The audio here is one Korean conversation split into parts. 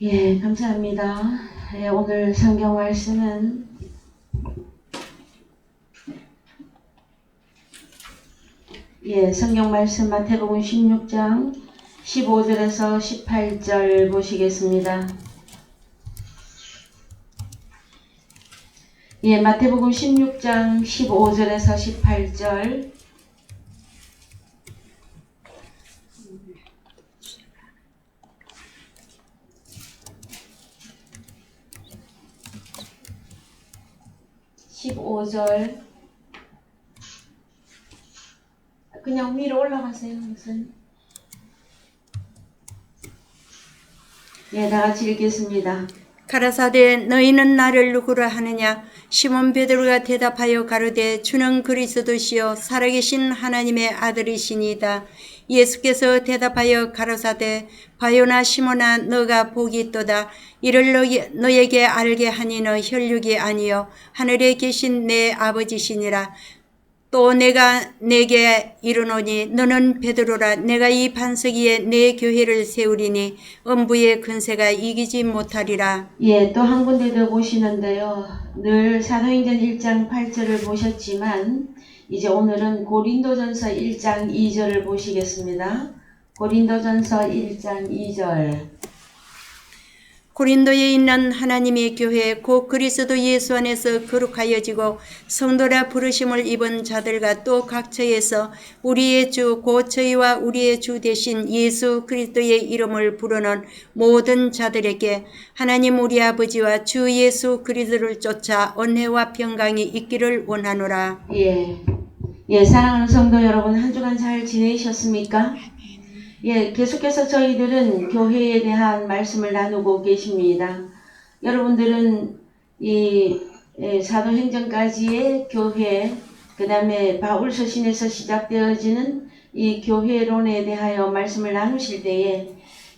예, 감사합니다. 예, 오늘 성경 말씀은 성경 말씀 마태복음 16장 15절에서 18절 보시겠습니다. 마태복음 16장 15절에서 18절. 그냥 위로 올라가세요. 무슨? 다 같이 읽겠습니다. 가라사대 너희는 나를 누구라 하느냐? 시몬 베드로가 대답하여 가로되 주는 그리스도시요 살아계신 하나님의 아들이시니이다. 예수께서 대답하여 가라사대 바요나 시몬아 너가 복이 있도다. 이를 너에게 알게 하니는 혈육이 아니요 하늘에 계신 내 아버지시니라. 또 내가 내게 이르노니 너는 베드로라. 내가 이 반석 위에 내 교회를 세우리니 음부의 근세가 이기지 못하리라. 또 한 군데 더 보시는데요. 늘 사도행전 1장 8절을 보셨지만 이제 오늘은 고린도전서 1장 2절을 보시겠습니다. 고린도전서 1장 2절. 고린도에 있는 하나님의 교회 곧 그리스도 예수 안에서 거룩하여지고 성도라 부르심을 입은 자들과 또 각처에서 우리의 주 곧 저희와 우리의 주 되신 예수 그리스도의 이름을 부르는 모든 자들에게 하나님 우리 아버지와 주 예수 그리스도를 쫓아 은혜와 평강이 있기를 원하노라. 사랑하는 성도 여러분, 한 주간 잘 지내셨습니까? 계속해서 저희들은 교회에 대한 말씀을 나누고 계십니다. 여러분들은 이 사도행전까지의 교회, 그 다음에 바울 서신에서 시작되어지는 이 교회론에 대하여 말씀을 나누실 때에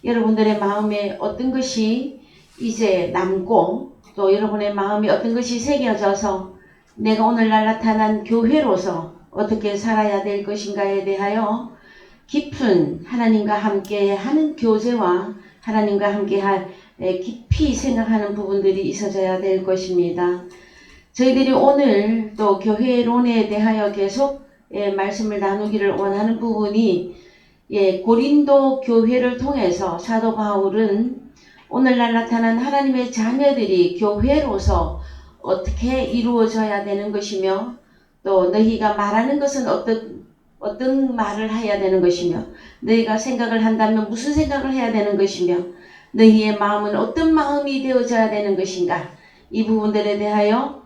여러분들의 마음에 어떤 것이 이제 남고 또 여러분의 마음에 어떤 것이 새겨져서 내가 오늘날 나타난 교회로서 어떻게 살아야 될 것인가에 대하여 깊은 하나님과 함께 하는 교제와 하나님과 함께 깊이 생각하는 부분들이 있어져야 될 것입니다. 저희들이 오늘 또 교회론에 대하여 계속 말씀을 나누기를 원하는 부분이 고린도 교회를 통해서 사도 바울은 오늘날 나타난 하나님의 자녀들이 교회로서 어떻게 이루어져야 되는 것이며 또 너희가 말하는 것은 어떤 말을 해야 되는 것이며 너희가 생각을 한다면 무슨 생각을 해야 되는 것이며 너희의 마음은 어떤 마음이 되어져야 되는 것인가, 이 부분들에 대하여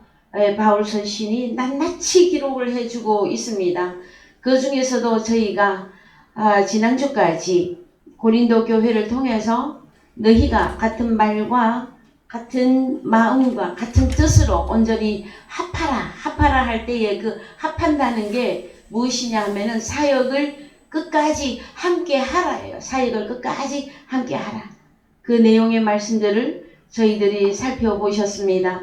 바울 선신이 낱낱이 기록을 해주고 있습니다. 그 중에서도 저희가 지난주까지 고린도 교회를 통해서 너희가 같은 말과 같은 마음과 같은 뜻으로 온전히 합하라 할 때에 그 합한다는 게 무엇이냐 하면은 사역을 끝까지 함께 하라예요. 사역을 끝까지 함께 하라. 그 내용의 말씀들을 저희들이 살펴보셨습니다.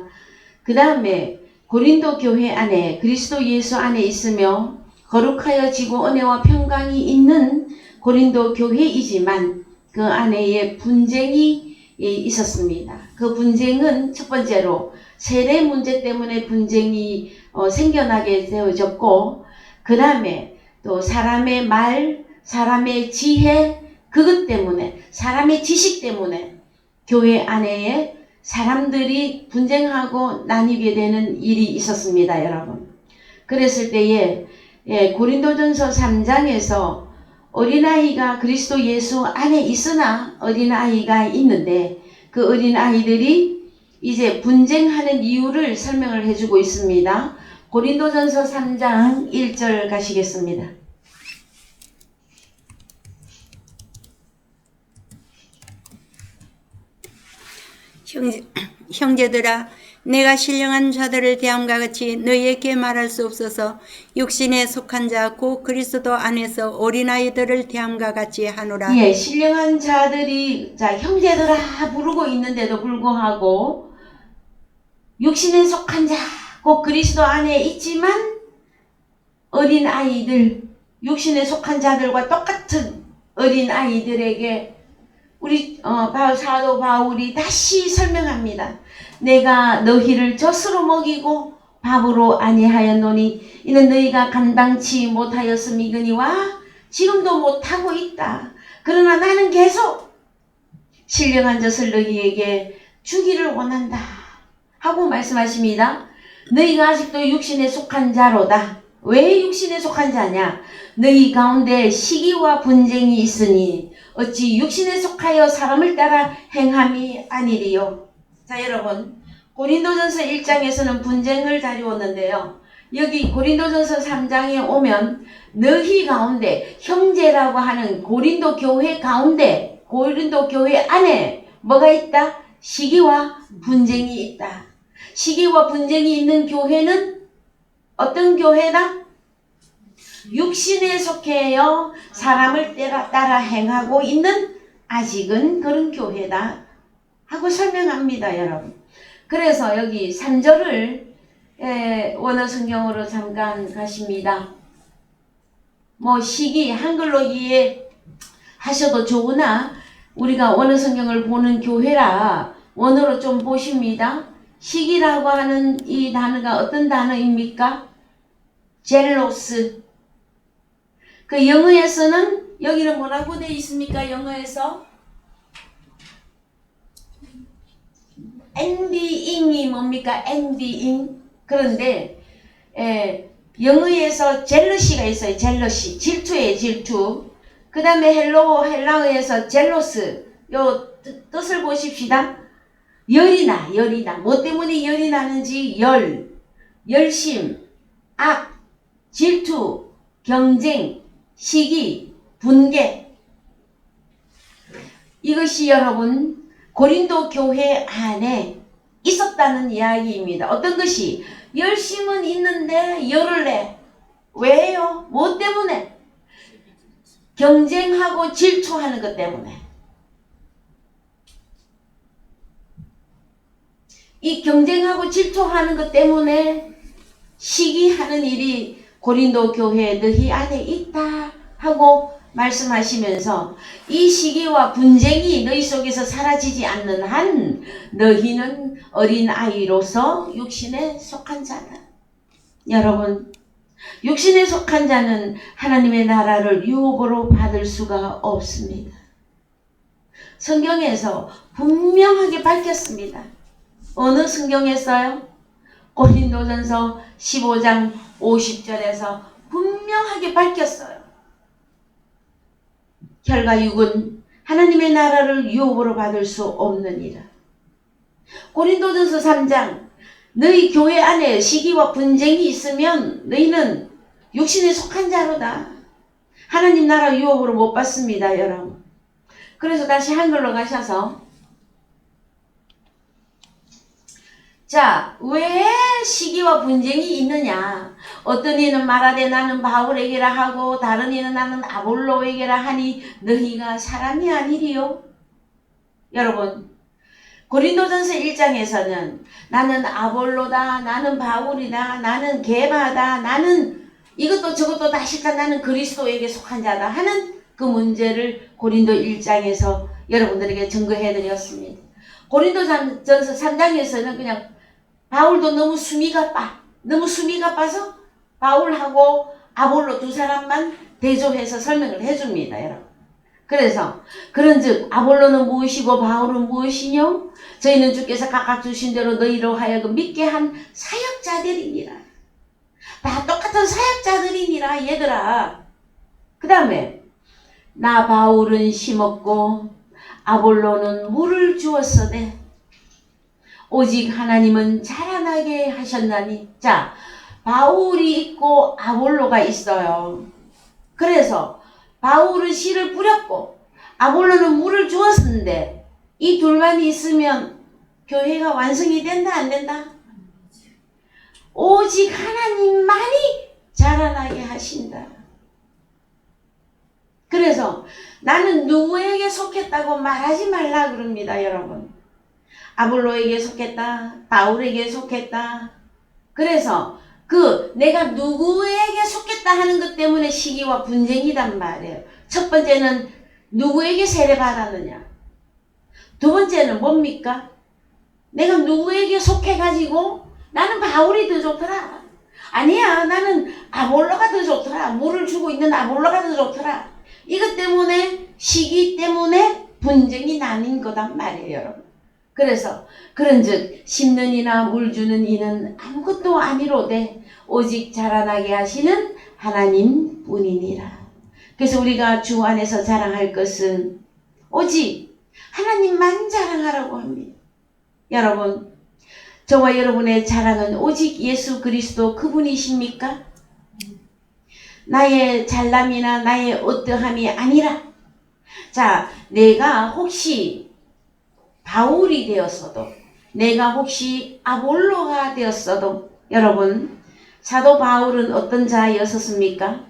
그 다음에 고린도 교회 안에 그리스도 예수 안에 있으며 거룩하여지고 은혜와 평강이 있는 고린도 교회이지만 그 안에 분쟁이 있었습니다. 그 분쟁은 첫 번째로 세례 문제 때문에 분쟁이 생겨나게 되어졌고, 그 다음에 또 사람의 말, 사람의 지혜, 그것 때문에, 사람의 지식 때문에 교회 안에 사람들이 분쟁하고 나뉘게 되는 일이 있었습니다, 여러분. 그랬을 때에 고린도전서 3장에서 어린아이가 그리스도 예수 안에 있으나 어린아이가 있는데 그 어린아이들이 이제 분쟁하는 이유를 설명을 해주고 있습니다. 고린도전서 3장 1절 가시겠습니다. 형제들아, 내가 신령한 자들을 대함과 같이 너희에게 말할 수 없어서 육신에 속한 자 곧 그리스도 안에서 어린아이들을 대함과 같이 하노라. 신령한 자들이 형제들아 부르고 있는데도 불구하고 육신에 속한 자 곧 그리스도 안에 있지만 어린아이들, 육신에 속한 자들과 똑같은 어린아이들에게 우리 사도 바울이 다시 설명합니다. 내가 너희를 젖으로 먹이고 밥으로 아니하였노니 이는 너희가 감당치 못하였음이거니와 지금도 못하고 있다. 그러나 나는 계속 신령한 젖을 너희에게 주기를 원한다 하고 말씀하십니다. 너희가 아직도 육신에 속한 자로다. 왜 육신에 속한 자냐? 너희 가운데 시기와 분쟁이 있으니 어찌 육신에 속하여 사람을 따라 행함이 아니리요. 자, 여러분, 고린도전서 1장에서는 분쟁을 다루었는데요. 여기 고린도전서 3장에 오면 너희 가운데, 형제라고 하는 고린도 교회 가운데, 고린도 교회 안에 뭐가 있다? 시기와 분쟁이 있다. 시기와 분쟁이 있는 교회는 어떤 교회다? 육신에 속해요 사람을 따라 행하고 있는 아직은 그런 교회다 하고 설명합니다, 여러분. 그래서 여기 3절을 원어 성경으로 잠깐 가십니다. 뭐 시기 한글로 이해하셔도 좋으나 우리가 원어 성경을 보는 교회라 원어로 좀 보십니다. 시기라고 하는 이 단어가 어떤 단어입니까? 젤로스. 그 영어에서는 여기는 뭐라고 되어 있습니까? 영어에서 envying이 뭡니까? envying. 그런데 영어에서 젤러시가 있어요. 젤러시. 질투예요. 질투. 그 다음에 헬라어에서 젤로스. 요 뜻을 보십시다. 열이 나. 뭐 때문에 열이 나는지 열심, 악, 질투, 경쟁, 시기, 분개. 이것이 여러분 고린도 교회 안에 있었다는 이야기입니다. 어떤 것이? 열심은 있는데 열을 내. 왜요? 뭐 때문에? 경쟁하고 질투하는 것 때문에. 이 경쟁하고 질투하는 것 때문에 시기하는 일이 고린도 교회 너희 안에 있다 하고 말씀하시면서 이 시기와 분쟁이 너희 속에서 사라지지 않는 한 너희는 어린 아이로서 육신에 속한 자다. 여러분, 육신에 속한 자는 하나님의 나라를 유업으로 받을 수가 없습니다. 성경에서 분명하게 밝혔습니다. 어느 성경에서요? 고린도전서 15장 50절에서 분명하게 밝혔어요. 혈과 육은 하나님의 나라를 유업으로 받을 수 없느니라. 고린도전서 3장 너희 교회 안에 시기와 분쟁이 있으면 너희는 육신에 속한 자로다. 하나님 나라 유업으로 못 받습니다, 여러분. 그래서 다시 한글로 가셔서 자, 왜 시기와 분쟁이 있느냐? 어떤 이는 말하되 나는 바울에게라 하고 다른 이는 나는 아볼로에게라 하니 너희가 사람이 아니리요? 여러분, 고린도전서 1장에서는 나는 아볼로다, 나는 바울이다, 나는 게바다, 나는 이것도 저것도 다 싫다, 나는 그리스도에게 속한 자다 하는 그 문제를 고린도 1장에서 여러분들에게 증거해 드렸습니다. 고린도전서 3장에서는 그냥 바울도 너무 숨이 가빠서 바울하고 아볼로 두 사람만 대조해서 설명을 해줍니다, 여러분. 그래서 그런즉 아볼로는 무엇이고 바울은 무엇이뇨? 저희는 주께서 각각 주신 대로 너희로 하여금 믿게 한 사역자들이니라. 다 똑같은 사역자들이니라, 얘들아. 그 다음에 나 바울은 심었고 아볼로는 물을 주었으되 오직 하나님은 자라나게 하셨나니. 자, 바울이 있고 아볼로가 있어요. 그래서 바울은 씨를 뿌렸고 아볼로는 물을 주었는데 이 둘만 있으면 교회가 완성이 된다, 안 된다? 오직 하나님만이 자라나게 하신다. 그래서 나는 누구에게 속했다고 말하지 말라 그럽니다, 여러분. 아볼로에게 속했다, 바울에게 속했다. 그래서 내가 누구에게 속했다 하는 것 때문에 시기와 분쟁이란 말이에요. 첫 번째는 누구에게 세례받았느냐? 두 번째는 뭡니까? 내가 누구에게 속해가지고 나는 바울이 더 좋더라. 아니야, 나는 아볼로가 더 좋더라. 물을 주고 있는 아볼로가 더 좋더라. 이것 때문에, 시기 때문에 분쟁이 나뉜 거단 말이에요, 여러분. 그래서 그런즉 심는 이나 물 주는 이는 아무것도 아니로되 오직 자라나게 하시는 하나님 뿐이니라. 그래서 우리가 주 안에서 자랑할 것은 오직 하나님만 자랑하라고 합니다. 여러분, 저와 여러분의 자랑은 오직 예수 그리스도 그분이십니까? 나의 잘남이나 나의 어떠함이 아니라, 자, 내가 혹시 바울이 되었어도, 내가 혹시 아볼로가 되었어도, 여러분, 사도 바울은 어떤 자였었습니까?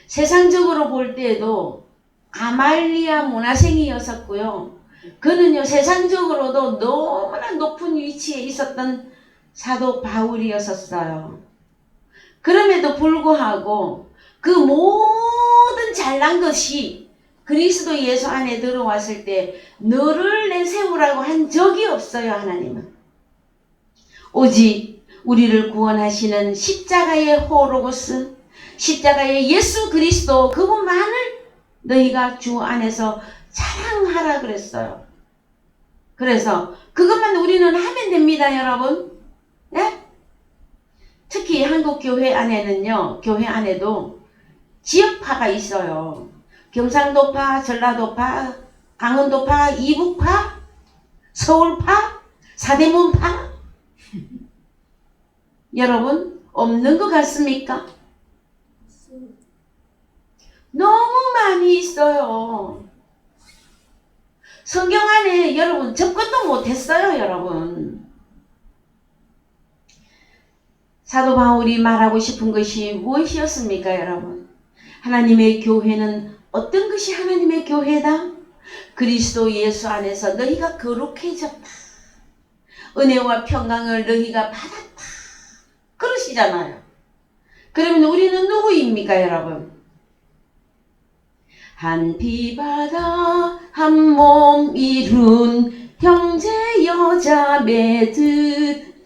세상적으로 볼 때에도 가말리아 문화생이었었고요. 그는요, 세상적으로도 너무나 높은 위치에 있었던 사도 바울이었었어요. 그럼에도 불구하고 그 모든 잘난 것이 그리스도 예수 안에 들어왔을 때 너를 내세우라고 한 적이 없어요, 하나님은. 오직 우리를 구원하시는 십자가의 호로고스, 십자가의 예수 그리스도 그분만을 너희가 주 안에서 자랑하라 그랬어요. 그래서 그것만 우리는 하면 됩니다, 여러분. 네? 특히 한국 교회 안에는요, 교회 안에도 지역파가 있어요. 경상도파, 전라도파, 강원도파, 이북파, 서울파, 사대문파. 여러분, 없는 것 같습니까? 너무 많이 있어요. 성경 안에 여러분 접근도 못했어요, 여러분. 사도 바울이 말하고 싶은 것이 무엇이었습니까, 여러분? 하나님의 교회는 어떤 것이 하나님의 교회다? 그리스도 예수 안에서 너희가 거룩해졌다. 은혜와 평강을 너희가 받았다. 그러시잖아요. 그러면 우리는 누구입니까, 여러분? 한 피바다 한 몸 이룬 형제 여자 매들이여.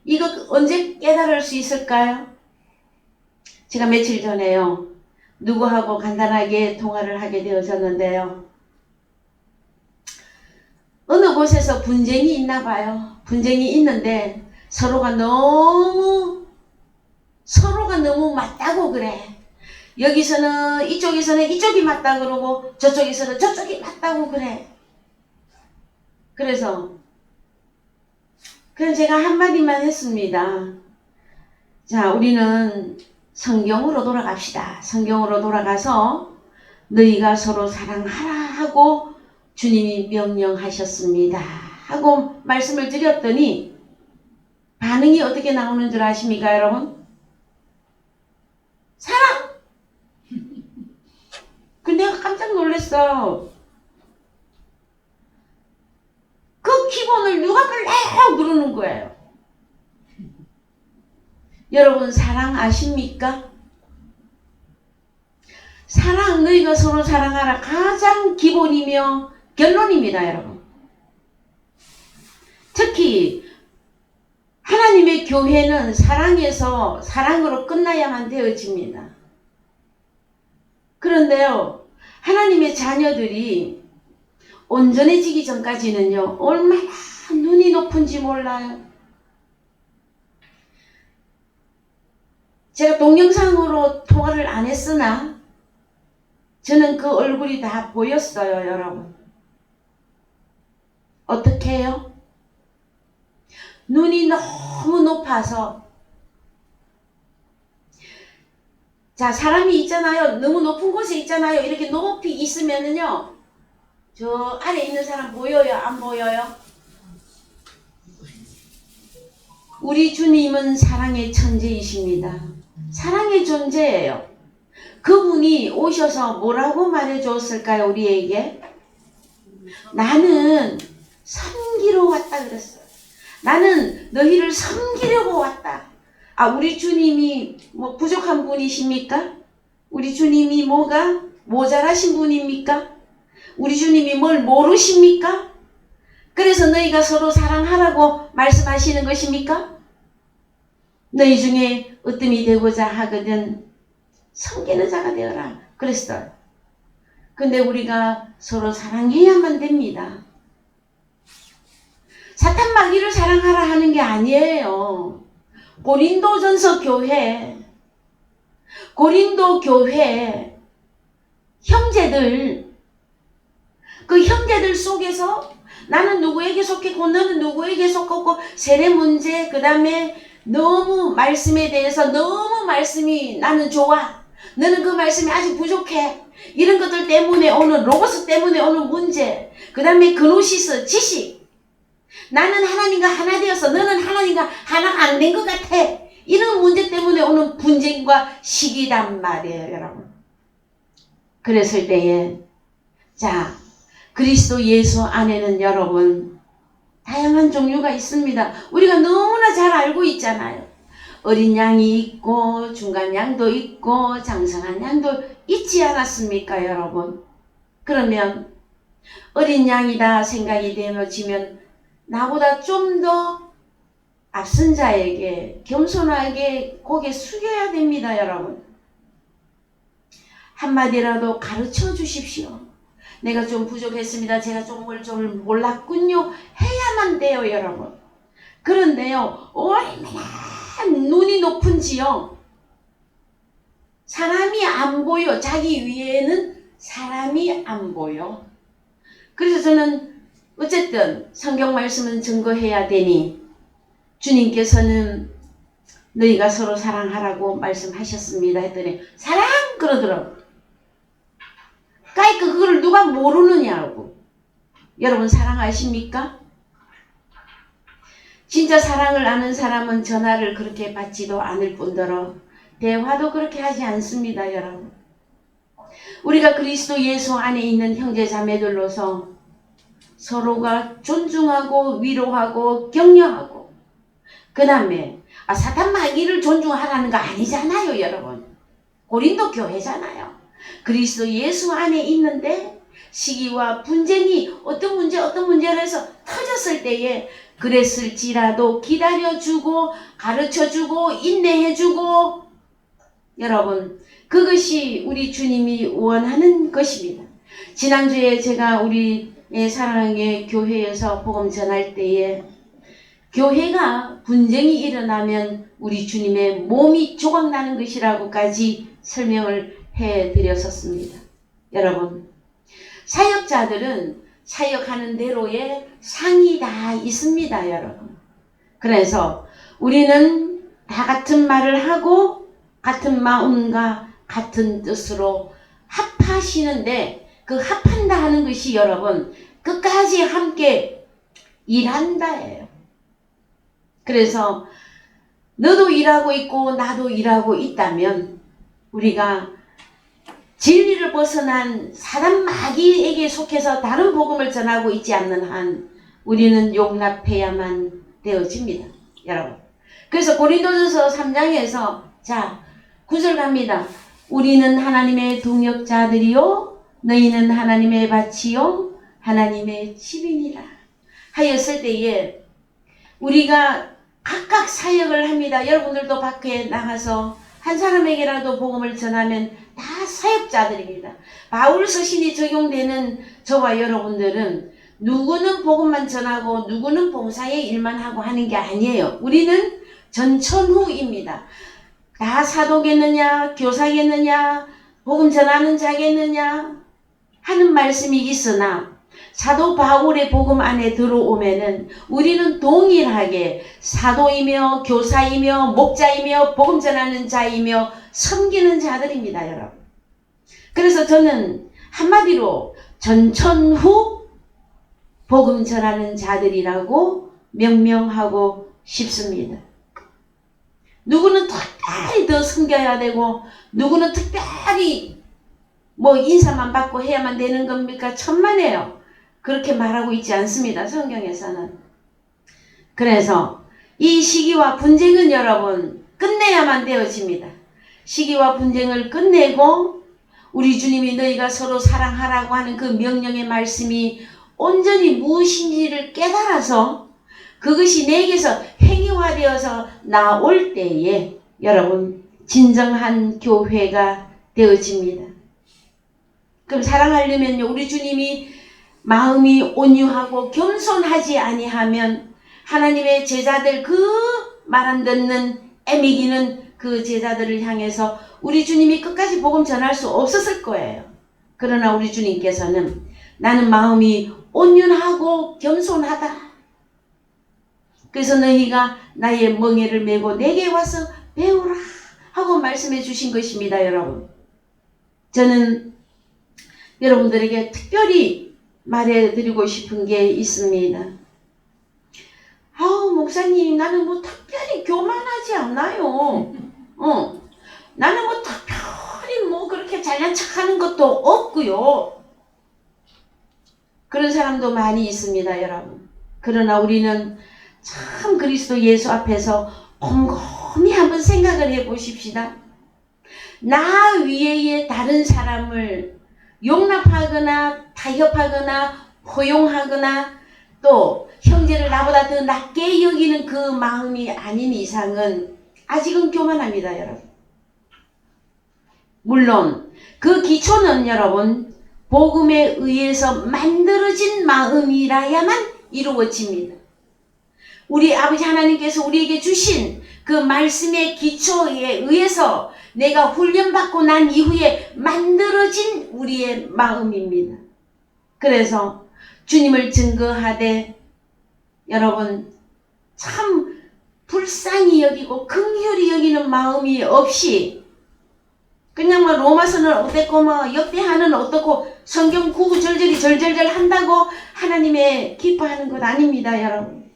이거 언제 깨달을 수 있을까요? 제가 며칠 전에요, 누구하고 간단하게 통화를 하게 되어졌는데요. 어느 곳에서 분쟁이 있나 봐요. 분쟁이 있는데 서로가 너무 맞다고 그래. 여기서는 이쪽에서는 이쪽이 맞다 그러고 저쪽에서는 저쪽이 맞다고 그래. 그래서 그냥 제가 한마디만 했습니다. 자, 우리는 성경으로 돌아갑시다. 성경으로 돌아가서 너희가 서로 사랑하라 하고 주님이 명령하셨습니다 하고 말씀을 드렸더니 반응이 어떻게 나오는 줄 아십니까, 여러분? 사랑! 근데 내가 깜짝 놀랐어. 그 기본을 누가 불러요? 그러는 거예요. 여러분, 사랑 아십니까? 사랑, 너희가 서로 사랑하라. 가장 기본이며 결론입니다, 여러분. 특히 하나님의 교회는 사랑에서 사랑으로 끝나야만 되어집니다. 그런데요, 하나님의 자녀들이 온전해지기 전까지는요, 얼마나 눈이 높은지 몰라요. 제가 동영상으로 통화를 안 했으나 저는 그 얼굴이 다 보였어요, 여러분. 어떻게 해요? 눈이 너무 높아서, 자, 사람이 있잖아요. 너무 높은 곳에 있잖아요. 이렇게 높이 있으면은요, 저 안에 있는 사람 보여요? 안 보여요? 우리 주님은 사랑의 천재이십니다. 사랑의 존재예요. 그분이 오셔서 뭐라고 말해줬을까요, 우리에게? 나는 섬기러 왔다 그랬어요. 나는 너희를 섬기려고 왔다. 아, 우리 주님이 뭐 부족한 분이십니까? 우리 주님이 뭐가 모자라신 분입니까? 우리 주님이 뭘 모르십니까? 그래서 너희가 서로 사랑하라고 말씀하시는 것입니까? 너희 중에 으뜸이 되고자 하거든 섬기는 자가 되어라 그랬어요. 근데 우리가 서로 사랑해야만 됩니다. 사탄 마귀를 사랑하라 하는 게 아니에요. 고린도 교회 형제들, 그 형제들 속에서 나는 누구에게 속했고 너는 누구에게 속했고 세례 문제, 그 다음에 너무 말씀에 대해서 너무 말씀이 나는 좋아, 너는 그 말씀이 아직 부족해, 이런 것들 때문에 오는 로고스 때문에 오는 문제, 그 다음에 그노시스 지식, 나는 하나님과 하나 되어서 너는 하나님과 하나가 안 된 것 같아, 이런 문제 때문에 오는 분쟁과 시기란 말이에요, 여러분. 그랬을 때에 자, 그리스도 예수 안에는 여러분 다양한 종류가 있습니다. 우리가 너무나 잘 알고 있잖아요. 어린 양이 있고 중간 양도 있고 장성한 양도 있지 않았습니까, 여러분? 그러면 어린 양이다 생각이 되어지면 나보다 좀 더 앞선 자에게 겸손하게 고개 숙여야 됩니다, 여러분. 한마디라도 가르쳐 주십시오. 내가 좀 부족했습니다. 제가 좀 몰랐군요. 해야만 돼요, 여러분. 그런데요, 얼마나 눈이 높은지요. 사람이 안 보여. 자기 위에는 사람이 안 보여. 그래서 저는 어쨌든 성경 말씀은 증거해야 되니 주님께서는 너희가 서로 사랑하라고 말씀하셨습니다 했더니 사랑 그러더라고요. 그러니까 그걸 누가 모르느냐고. 여러분 사랑하십니까? 진짜 사랑을 아는 사람은 전화를 그렇게 받지도 않을 뿐더러 대화도 그렇게 하지 않습니다, 여러분. 우리가 그리스도 예수 안에 있는 형제 자매들로서 서로가 존중하고 위로하고 격려하고, 그 다음에 사탄 마귀를 존중하라는 거 아니잖아요, 여러분. 고린도 교회잖아요. 그리스도 예수 안에 있는데 시기와 분쟁이 어떤 문제를 해서 터졌을 때에 그랬을지라도 기다려주고 가르쳐주고 인내해주고, 여러분 그것이 우리 주님이 원하는 것입니다. 지난주에 제가 우리 사랑의 교회에서 복음 전할 때에 교회가 분쟁이 일어나면 우리 주님의 몸이 조각나는 것이라고까지 설명을 해드렸었습니다. 여러분, 사역자들은 사역하는 대로의 상이 다 있습니다, 여러분. 그래서 우리는 다 같은 말을 하고 같은 마음과 같은 뜻으로 합하시는데, 그 합한다 하는 것이 여러분 끝까지 함께 일한다예요. 그래서 너도 일하고 있고 나도 일하고 있다면 우리가 진리를 벗어난 사단 마귀에게 속해서 다른 복음을 전하고 있지 않는 한 우리는 용납해야만 되어집니다, 여러분. 그래서 고린도전서 3장에서 자 9절 갑니다. 우리는 하나님의 동역자들이요 너희는 하나님의 밭이요 하나님의 집이니라 하였을 때에 우리가 각각 사역을 합니다. 여러분들도 밖에 나가서 한 사람에게라도 복음을 전하면 다 사역자들입니다. 바울 서신이 적용되는 저와 여러분들은 누구는 복음만 전하고 누구는 봉사의 일만 하고 하는 게 아니에요. 우리는 전천후입니다. 다 사도겠느냐, 교사겠느냐, 복음 전하는 자겠느냐 하는 말씀이 있으나 사도 바울의 복음 안에 들어오면은 우리는 동일하게 사도이며 교사이며 목자이며 복음 전하는 자이며 섬기는 자들입니다, 여러분. 그래서 저는 한마디로 전천후 복음 전하는 자들이라고 명명하고 싶습니다. 누구는 특별히 더 섬겨야 되고 누구는 특별히 뭐 인사만 받고 해야만 되는 겁니까? 천만에요. 그렇게 말하고 있지 않습니다, 성경에서는. 그래서 이 시기와 분쟁은 여러분 끝내야만 되어집니다. 시기와 분쟁을 끝내고 우리 주님이 너희가 서로 사랑하라고 하는 그 명령의 말씀이 온전히 무엇인지를 깨달아서 그것이 내게서 행위화되어서 나올 때에 여러분 진정한 교회가 되어집니다. 그럼 사랑하려면요, 우리 주님이 마음이 온유하고 겸손하지 아니하면 하나님의 제자들 그 말 안 듣는 애미기는 그 제자들을 향해서 우리 주님이 끝까지 복음 전할 수 없었을 거예요. 그러나 우리 주님께서는 나는 마음이 온유하고 겸손하다. 그래서 너희가 나의 멍에를 메고 내게 와서 배우라 하고 말씀해 주신 것입니다. 여러분, 저는 여러분들에게 특별히 말해드리고 싶은 게 있습니다. 목사님, 나는 뭐 특별히 교만하지 않아요. 나는 뭐 특별히 뭐 그렇게 잘난 척하는 것도 없고요. 그런 사람도 많이 있습니다, 여러분. 그러나 우리는 참 그리스도 예수 앞에서 곰곰이 한번 생각을 해 보십시다. 나 위에 다른 사람을 용납하거나 타협하거나 포용하거나 또 형제를 나보다 더 낮게 여기는 그 마음이 아닌 이상은 아직은 교만합니다, 여러분. 물론 그 기초는 여러분 복음에 의해서 만들어진 마음이라야만 이루어집니다. 우리 아버지 하나님께서 우리에게 주신 그 말씀의 기초에 의해서 내가 훈련받고 난 이후에 만들어진 우리의 마음입니다. 그래서 주님을 증거하되 여러분 참 불쌍히 여기고 긍휼히 여기는 마음이 없이 그냥 뭐 로마서는 어땠고 뭐 역대하는 어떻고 성경 구구절절히 절절절 한다고 하나님의 기뻐하는 것 아닙니다, 여러분.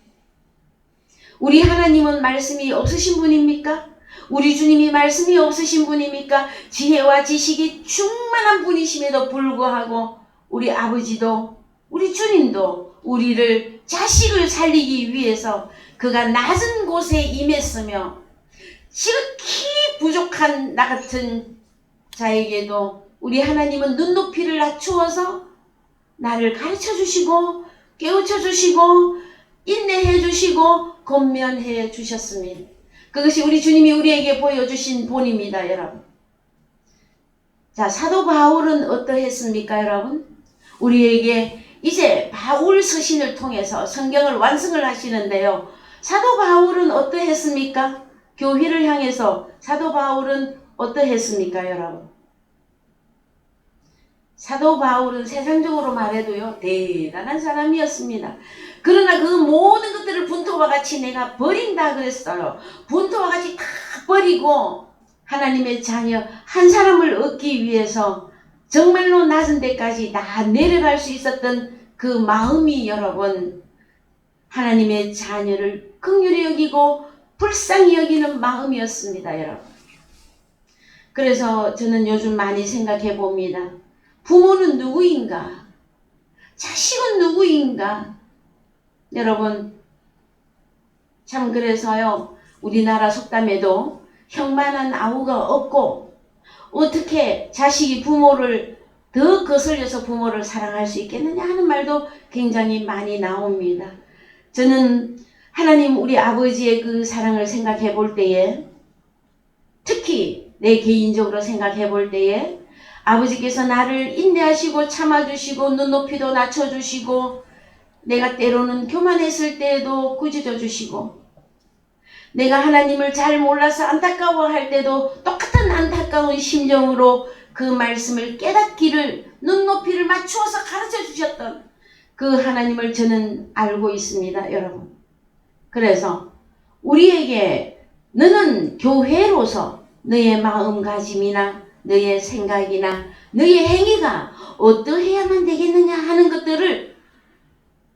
우리 하나님은 말씀이 없으신 분입니까? 우리 주님이 말씀이 없으신 분입니까? 지혜와 지식이 충만한 분이심에도 불구하고 우리 아버지도 우리 주님도 우리를 자식을 살리기 위해서 그가 낮은 곳에 임했으며 지극히 부족한 나 같은 자에게도 우리 하나님은 눈높이를 낮추어서 나를 가르쳐 주시고 깨우쳐 주시고 인내해 주시고 권면해 주셨습니다. 그것이 우리 주님이 우리에게 보여주신 본입니다, 여러분. 자, 사도 바울은 어떠했습니까, 여러분? 우리에게 이제 바울 서신을 통해서 성경을 완성을 하시는데요. 사도 바울은 어떠했습니까? 교회를 향해서 사도 바울은 어떠했습니까, 여러분? 사도 바울은 세상적으로 말해도요, 대단한 사람이었습니다. 그러나 그 모든 것들을 분토와 같이 내가 버린다 그랬어요. 분토와 같이 다 버리고 하나님의 자녀 한 사람을 얻기 위해서 정말로 낮은 데까지 다 내려갈 수 있었던 그 마음이 여러분 하나님의 자녀를 긍휼히 여기고 불쌍히 여기는 마음이었습니다, 여러분. 그래서 저는 요즘 많이 생각해 봅니다. 부모는 누구인가? 자식은 누구인가? 여러분 참 그래서요 우리나라 속담에도 형만한 아우가 없고 어떻게 자식이 부모를 더 거슬려서 부모를 사랑할 수 있겠느냐 하는 말도 굉장히 많이 나옵니다. 저는 하나님 우리 아버지의 그 사랑을 생각해 볼 때에 특히 내 개인적으로 생각해 볼 때에 아버지께서 나를 인내하시고 참아주시고 눈높이도 낮춰주시고 내가 때로는 교만했을 때에도 꾸짖어 주시고 내가 하나님을 잘 몰라서 안타까워할 때도 똑같은 안타까운 심정으로 그 말씀을 깨닫기를 눈높이를 맞추어서 가르쳐 주셨던 그 하나님을 저는 알고 있습니다, 여러분. 그래서 우리에게 너는 교회로서 너의 마음가짐이나 너의 생각이나 너의 행위가 어떠해야만 되겠느냐 하는 것들을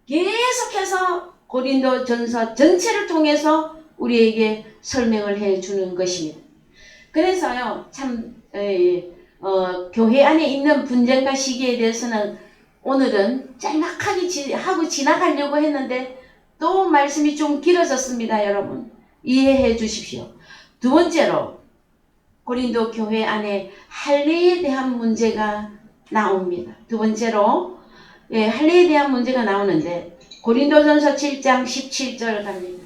계속해서 고린도전서 전체를 통해서 우리에게 설명을 해주는 것입니다. 그래서요, 참 교회 안에 있는 분쟁과 시기에 대해서는 오늘은 짤막하게 하고 지나가려고 했는데 또 말씀이 좀 길어졌습니다, 여러분. 이해해 주십시오. 두 번째로 고린도 교회 안에 할례에 대한 문제가 나옵니다. 두 번째로 할례에 대한 문제가 나오는데 고린도전서 7장 17절 갑니다.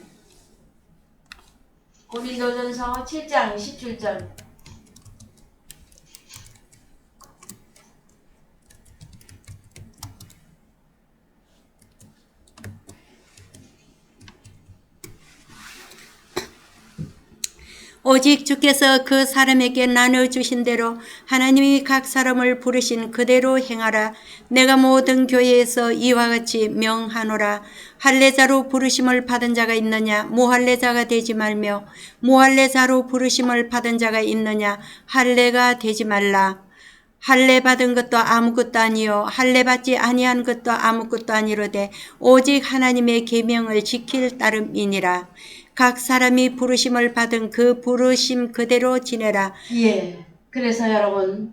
고린도전서 7장 17절. 오직 주께서 그 사람에게 나눠주신 대로 하나님이 각 사람을 부르신 그대로 행하라. 내가 모든 교회에서 이와 같이 명하노라. 할례자로 부르심을 받은 자가 있느냐 무할례자가 되지 말며 무할례자로 부르심을 받은 자가 있느냐 할례가 되지 말라. 할례 받은 것도 아무것도 아니요 할례 받지 아니한 것도 아무것도 아니로되 오직 하나님의 계명을 지킬 따름이니라. 각 사람이 부르심을 받은 그 부르심 그대로 지내라. 예. 그래서 여러분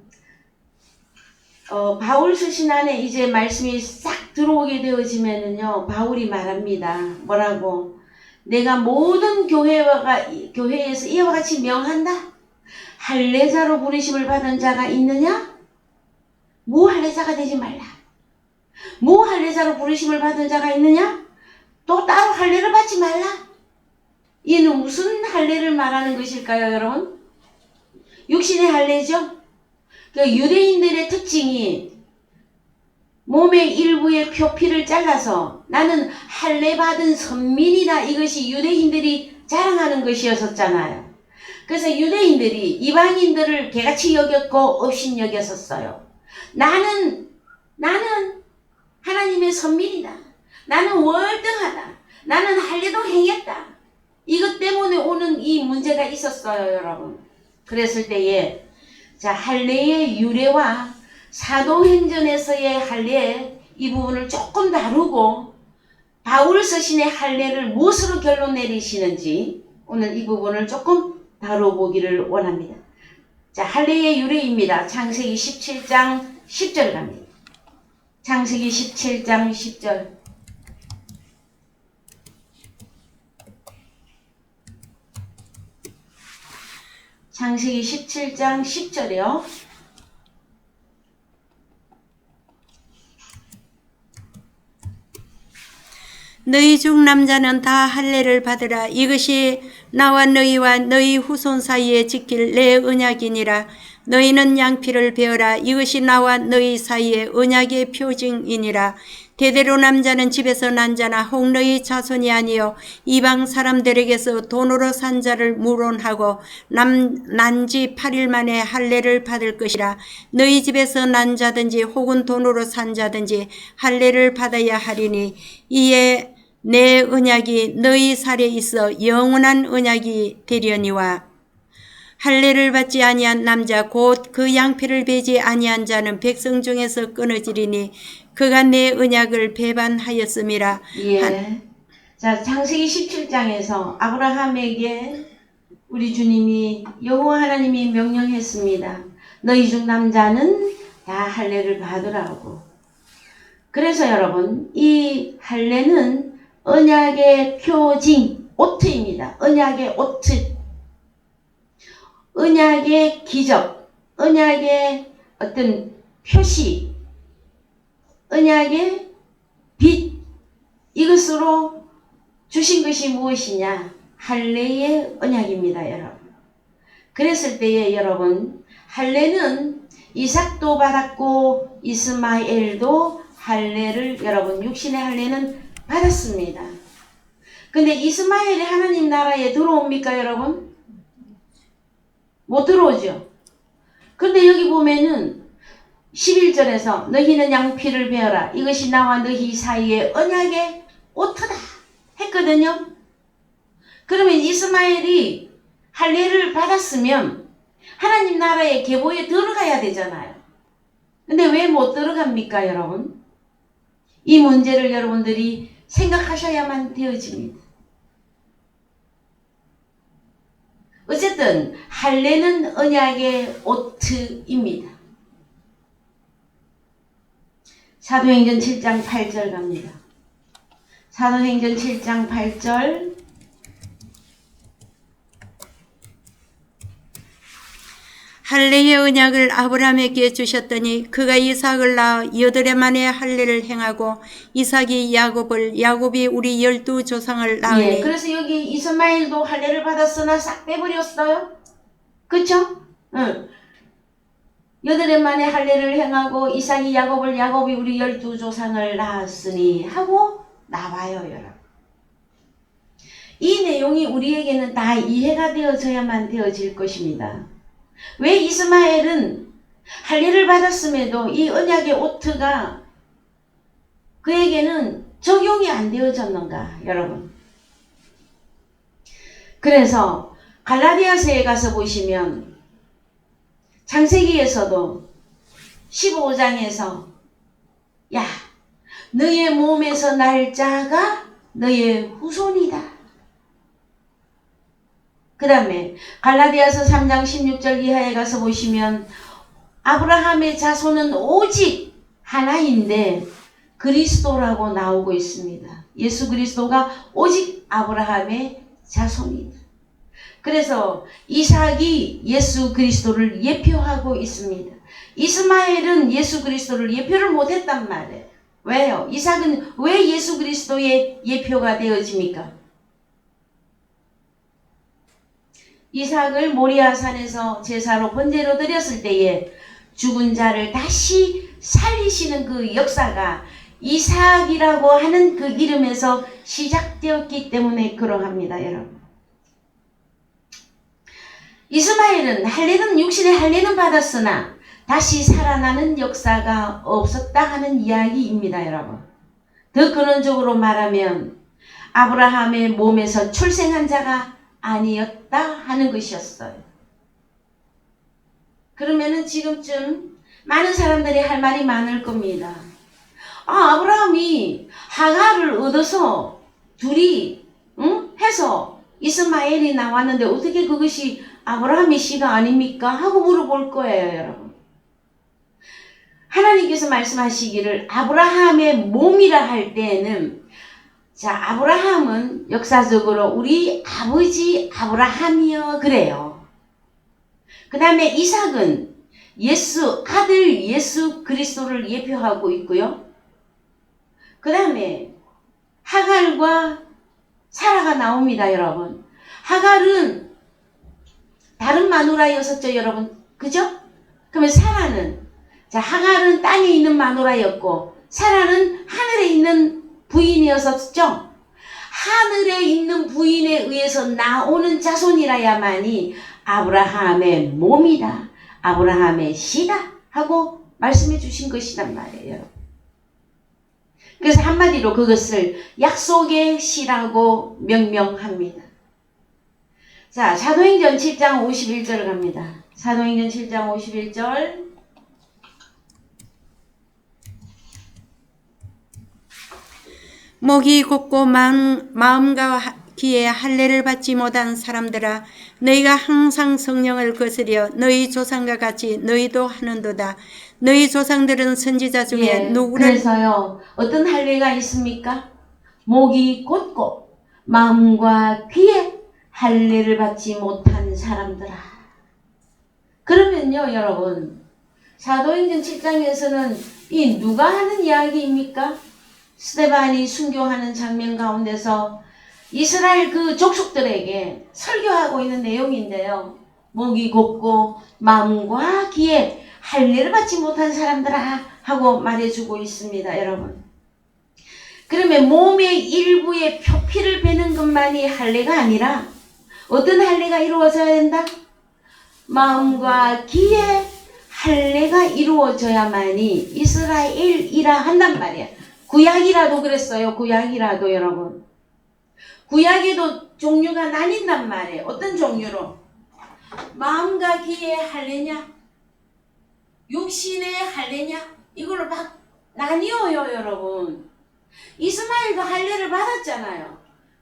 바울 서신 안에 이제 말씀이 싹 들어오게 되어지면은요 바울이 말합니다. 뭐라고? 내가 모든 교회에서 이와 같이 명한다. 할례자로 부르심을 받은 자가 있느냐? 무할례자가 되지 말라. 무할례자로 부르심을 받은 자가 있느냐? 또 따로 할례를 받지 말라. 이는 무슨 할례를 말하는 것일까요, 여러분? 육신의 할례죠? 그 유대인들의 특징이 몸의 일부의 표피를 잘라서 나는 할례 받은 선민이다. 이것이 유대인들이 자랑하는 것이었었잖아요. 그래서 유대인들이 이방인들을 개같이 여겼고 없인 여겼었어요. 나는 하나님의 선민이다. 나는 월등하다. 나는 할례도 행했다. 이것 때문에 오는 이 문제가 있었어요, 여러분. 그랬을 때에 자 할례의 유래와 사도행전에서의 할례 이 부분을 조금 다루고 바울 서신의 할례를 무엇으로 결론 내리시는지 오늘 이 부분을 조금 다뤄보기를 원합니다. 자 할례의 유래입니다. 창세기 17장 10절 갑니다. 창세기 17장 10절. 창세기 17장 10절이요. 너희 중 남자는 다 할례를 받으라. 이것이 나와 너희와 너희 후손 사이에 지킬 내 언약이니라. 너희는 양피를 베어라. 이것이 나와 너희 사이에 언약의 표징이니라. 대대로 남자는 집에서 난 자나 혹 너희 자손이 아니요 이방 사람들에게서 돈으로 산 자를 물론하고 난지 8일 만에 할례를 받을 것이라. 너희 집에서 난 자든지 혹은 돈으로 산 자든지 할례를 받아야 하리니 이에 내 언약이 너희 살에 있어 영원한 언약이 되려니와. 할례를 받지 아니한 남자 곧 그 양피를 베지 아니한 자는 백성 중에서 끊어지리니 그가 내 언약을 배반하였음이라. 예. 자 창세기 17장에서 아브라함에게 우리 주님이 여호와 하나님이 명령했습니다. 너희 중 남자는 다 할례를 받으라고. 그래서 여러분 이 할례는 언약의 표징 오트입니다. 언약의 오트. 언약의 기적, 언약의 어떤 표시, 언약의 빛, 이것으로 주신 것이 무엇이냐? 할례의 언약입니다, 여러분. 그랬을 때에 여러분, 할례는 이삭도 받았고 이스마엘도 할례를 여러분 육신의 할례는 받았습니다. 근데 이스마엘이 하나님 나라에 들어옵니까, 여러분? 못 들어오죠. 근데 여기 보면은 11절에서 너희는 양피를 베어라. 이것이 나와 너희 사이의 언약의 오트다 했거든요. 그러면 이스마엘이 할례를 받았으면 하나님 나라의 계보에 들어가야 되잖아요. 근데 왜 못 들어갑니까, 여러분? 이 문제를 여러분들이 생각하셔야만 되어집니다. 어쨌든 할례는 언약의 오트입니다. 사도행전 7장 8절 갑니다. 사도행전 7장 8절. 할례의 언약을 아브라함에게 주셨더니 그가 이삭을 낳아 8해 만에 할례를 행하고 이삭이 야곱을, 야곱이 우리 12조상을 낳으니. 예, 그래서 여기 이스마엘도 할례를 받았으나 싹 빼버렸어요. 그쵸? 응. 8해 만에 할례를 행하고 이삭이 야곱을, 야곱이 우리 12조상을 낳았으니 하고 나와요, 여러분. 이 내용이 우리에게는 다 이해가 되어져야만 되어질 것입니다. 왜 이스마엘은 할례를 받았음에도 이 언약의 오트가 그에게는 적용이 안 되어졌는가, 여러분? 그래서 갈라디아서에 가서 보시면 창세기에서도 15장에서 야, 너의 몸에서 날 자가 너의 후손이다. 그 다음에 갈라디아서 3장 16절 이하에 가서 보시면 아브라함의 자손은 오직 하나인데 그리스도라고 나오고 있습니다. 예수 그리스도가 오직 아브라함의 자손이다. 그래서 이삭이 예수 그리스도를 예표하고 있습니다. 이스마엘은 예수 그리스도를 예표를 못했단 말이에요. 왜요? 이삭은 왜 예수 그리스도의 예표가 되어집니까? 이삭을 모리아산에서 제사로 번제로 드렸을 때에 죽은 자를 다시 살리시는 그 역사가 이삭이라고 하는 그 이름에서 시작되었기 때문에 그러합니다, 여러분. 이스마엘은 할례는 육신의 할례는 받았으나 다시 살아나는 역사가 없었다 하는 이야기입니다, 여러분. 더 근원적으로 말하면 아브라함의 몸에서 출생한 자가 아니었다 하는 것이었어요. 그러면은 지금쯤 많은 사람들이 할 말이 많을 겁니다. 아브라함이 하갈을 얻어서 둘이 해서 이스마엘이 나왔는데 어떻게 그것이 아브라함의 씨가 아닙니까? 하고 물어볼 거예요, 여러분. 하나님께서 말씀하시기를 아브라함의 몸이라 할 때에는 자, 아브라함은 역사적으로 우리 아버지 아브라함이여 그래요. 그 다음에 이삭은 아들 예수 그리스도를 예표하고 있고요. 그 다음에 하갈과 사라가 나옵니다, 여러분. 하갈은 다른 마누라였었죠, 여러분. 그죠? 그러면 사라는, 자, 하갈은 땅에 있는 마누라였고 사라는 하늘에 있는 부인이었었죠. 하늘에 있는 부인에 의해서 나오는 자손이라야만이 아브라함의 몸이다, 아브라함의 씨다 하고 말씀해 주신 것이란 말이에요. 그래서 한마디로 그것을 약속의 씨라고 명명합니다. 자, 사도행전 7장 51절 갑니다. 사도행전 7장 51절. 목이 곱고 마음과 귀에 할례를 받지 못한 사람들아, 너희가 항상 성령을 거스려 너희 조상과 같이 너희도 하는도다. 너희 조상들은 선지자 중에 누구를. 그래서요, 어떤 할례가 있습니까? 목이 곧고 마음과 귀에 할례를 받지 못한 사람들아. 그러면요, 여러분, 사도행전 7장에서는 이 누가 하는 이야기입니까? 스데반이 순교하는 장면 가운데서 이스라엘 그 족속들에게 설교하고 있는 내용인데요. 목이 곱고 마음과 귀에 할례를 받지 못한 사람들아 하고 말해주고 있습니다, 여러분. 그러면 몸의 일부의 표피를 베는 것만이 할례가 아니라 어떤 할례가 이루어져야 된다? 마음과 귀에 할례가 이루어져야만이 이스라엘이라 한단 말이야. 구약이라도 그랬어요. 구약이라도 여러분. 구약에도 종류가 나뉜단 말이에요. 어떤 종류로? 마음과 귀의 할례냐? 육신의 할례냐? 이걸로 막 나뉘어요, 여러분. 이스마엘도 할례를 받았잖아요.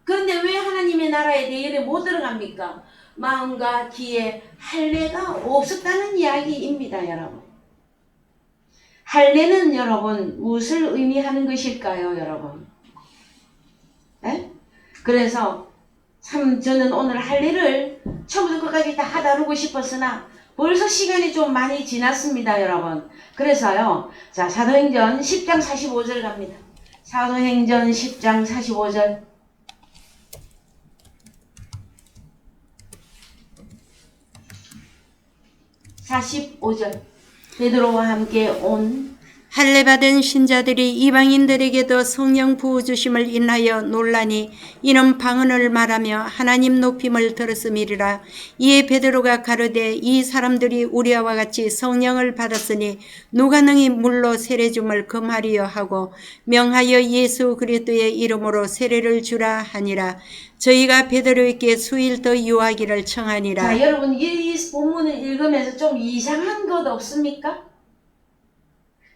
그런데 왜 하나님의 나라에 대열에 못 들어갑니까? 마음과 귀에 할례가 없었다는 이야기입니다, 여러분. 할례는 여러분 무엇을 의미하는 것일까요, 여러분? 네? 그래서 참 저는 오늘 할례를 처음부터 끝까지 다 다루고 싶었으나 벌써 시간이 좀 많이 지났습니다, 여러분. 그래서요. 자, 사도행전 10장 45절 갑니다. 사도행전 10장 45절. 45절. 베드로와 함께 온 할례 받은 신자들이 이방인들에게도 성령 부어 주심을 인하여 논라니 이는 방언을 말하며 하나님 높임을 들었음이리라. 이에 베드로가 가로되 이 사람들이 우리와 같이 성령을 받았으니 누가 능히 물로 세례 줌을 금하리요 하고 명하여 예수 그리스도의 이름으로 세례를 주라 하니라. 저희가 베드로에게 수일 더 유하기를 청하니라. 자, 여러분 이 본문을 읽으면서 좀 이상한 것 없습니까?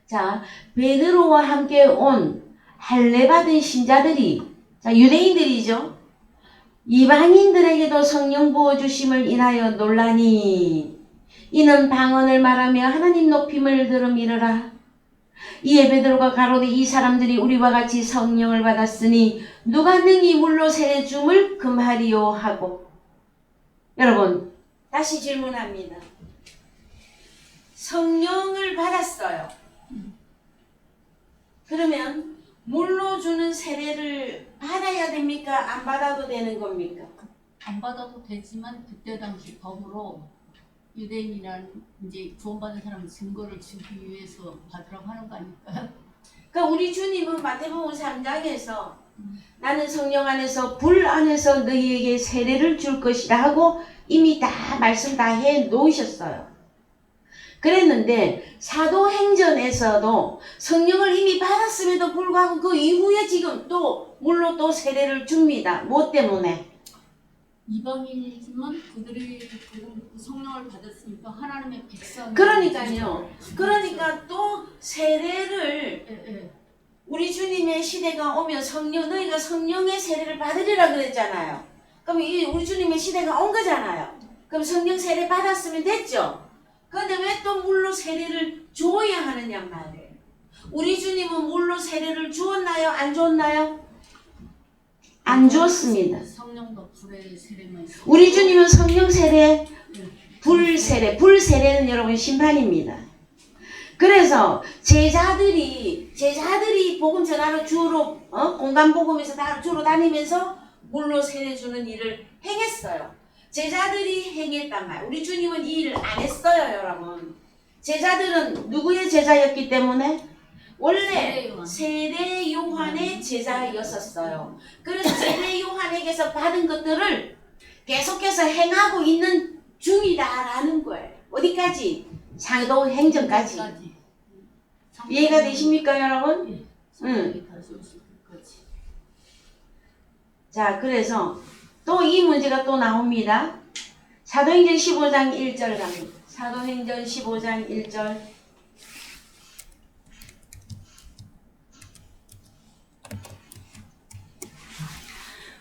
자, 베드로와 함께 온 할례 받은 신자들이, 자, 유대인들이죠. 이방인들에게도 성령 부어 주심을 인하여 논라니 이는 방언을 말하며 하나님 높임을 들음이러라. 이에 베드로가 가로되 이 사람들이 우리와 같이 성령을 받았으니 누가 능히 물로 세례 줌을 금하리요 하고. 여러분 다시 질문합니다. 성령을 받았어요. 그러면 물로 주는 세례를 받아야 됩니까? 안 받아도 되는 겁니까? 안 받아도 되지만 그때 당시 법으로 유대인이란 이제 구원받은 사람 증거를 주기 위해서 받으라고 하는 거 아닐까요? 그러니까 우리 주님은 마태복음 3장에서 나는 성령 안에서 불 안에서 너희에게 세례를 줄 것이다 하고 이미 다 말씀 다 해 놓으셨어요. 그랬는데 사도행전에서도 성령을 이미 받았음에도 불구하고 그 이후에 지금 또 물로 또 세례를 줍니다. 뭐 때문에? 이방인이지만 그들이 성령을 받았으니까 하나님의 백성. 그러니까요. 그러니까 또 세례를 우리 주님의 시대가 오면 너희가 성령의 세례를 받으리라 그랬잖아요. 그럼 우리 주님의 시대가 온 거잖아요. 그럼 성령 세례 받았으면 됐죠. 그런데 왜 또 물로 세례를 주어야 하느냐 말이에요. 우리 주님은 물로 세례를 주었나요? 안 주었나요? 안 주었습니다. 성령과 불의 세례만 있어요. 우리 주님은 성령 세례, 불 세례는 여러분 심판입니다. 그래서 제자들이 복음 전하러 주로 공간 복음에서 다 주로 다니면서 물로 세례 주는 일을 행했어요. 제자들이 행했단 말이에요. 우리 주님은 이 일을 안 했어요, 여러분. 제자들은 누구의 제자였기 때문에? 원래 세례 요한의 제자였었어요. 그래서 세례 요한에게서 받은 것들을 계속해서 행하고 있는 중이다라는 거예요. 어디까지? 사도행전까지. 이해가 되십니까, 여러분? 응. 자, 그래서 또 이 문제가 또 나옵니다. 사도행전 15장 1절 갑니다. 사도행전 15장 1절.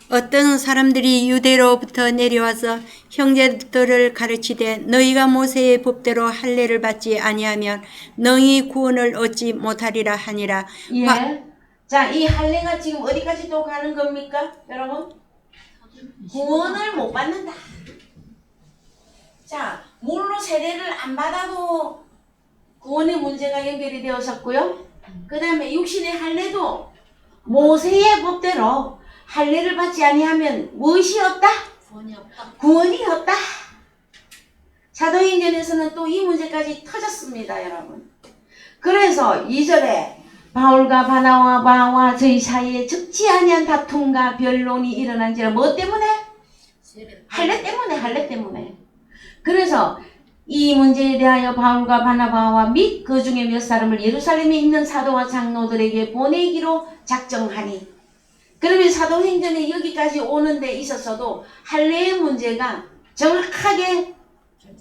어떤 사람들이 유대로부터 내려와서 형제들을 가르치되 너희가 모세의 법대로 할례를 받지 아니하면 너희 구원을 얻지 못하리라 하니라. 예. 자, 이 할례가 지금 어디까지 또 가는 겁니까, 여러분? 구원을 못 받는다. 자, 물로 세례를 안 받아도 구원의 문제가 연결이 되었었고요. 그 다음에 육신의 할례도 모세의 법대로 할례를 받지 아니하면 무엇이 없다? 구원이 없다. 구원이 없다. 사도행전에서는 또 이 문제까지 터졌습니다, 여러분. 그래서 2절에 바울과 바나바와 저희 사이에 적지 아니한 다툼과 변론이 일어난지라. 뭐 때문에? 할례 때문에. 그래서 이 문제에 대하여 바울과 바나바와 및 그 중에 몇 사람을 예루살렘에 있는 사도와 장로들에게 보내기로 작정하니. 그러면 사도행전에 여기까지 오는 데 있어서도 할례의 문제가 정확하게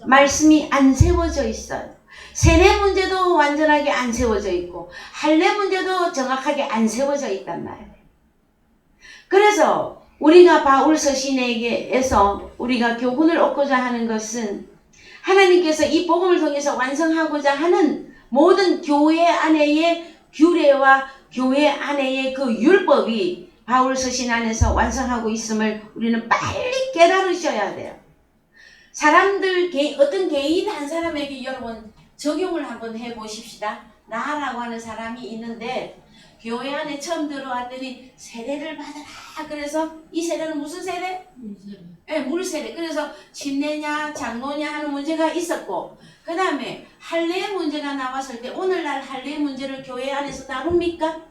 말씀이 안 세워져 있어요. 세례 문제도 완전하게 안 세워져 있고 할례 문제도 정확하게 안 세워져 있단 말이에요. 그래서 우리가 바울 서신에게서 우리가 교훈을 얻고자 하는 것은 하나님께서 이 복음을 통해서 완성하고자 하는 모든 교회 안에의 규례와 교회 안에의 그 율법이 바울 서신 안에서 완성하고 있음을 우리는 빨리 깨달으셔야 돼요. 사람들 어떤 개인 한 사람에게 여러분 적용을 한번 해보십시다. 나라고 하는 사람이 있는데 교회 안에 처음 들어왔더니 세례를 받아라. 그래서 이 세례는 무슨 세례? 네, 물 세례. 그래서 침례냐 장로냐 하는 문제가 있었고 그 다음에 할례 문제가 나왔을 때 오늘날 할례 문제를 교회 안에서 다룹니까?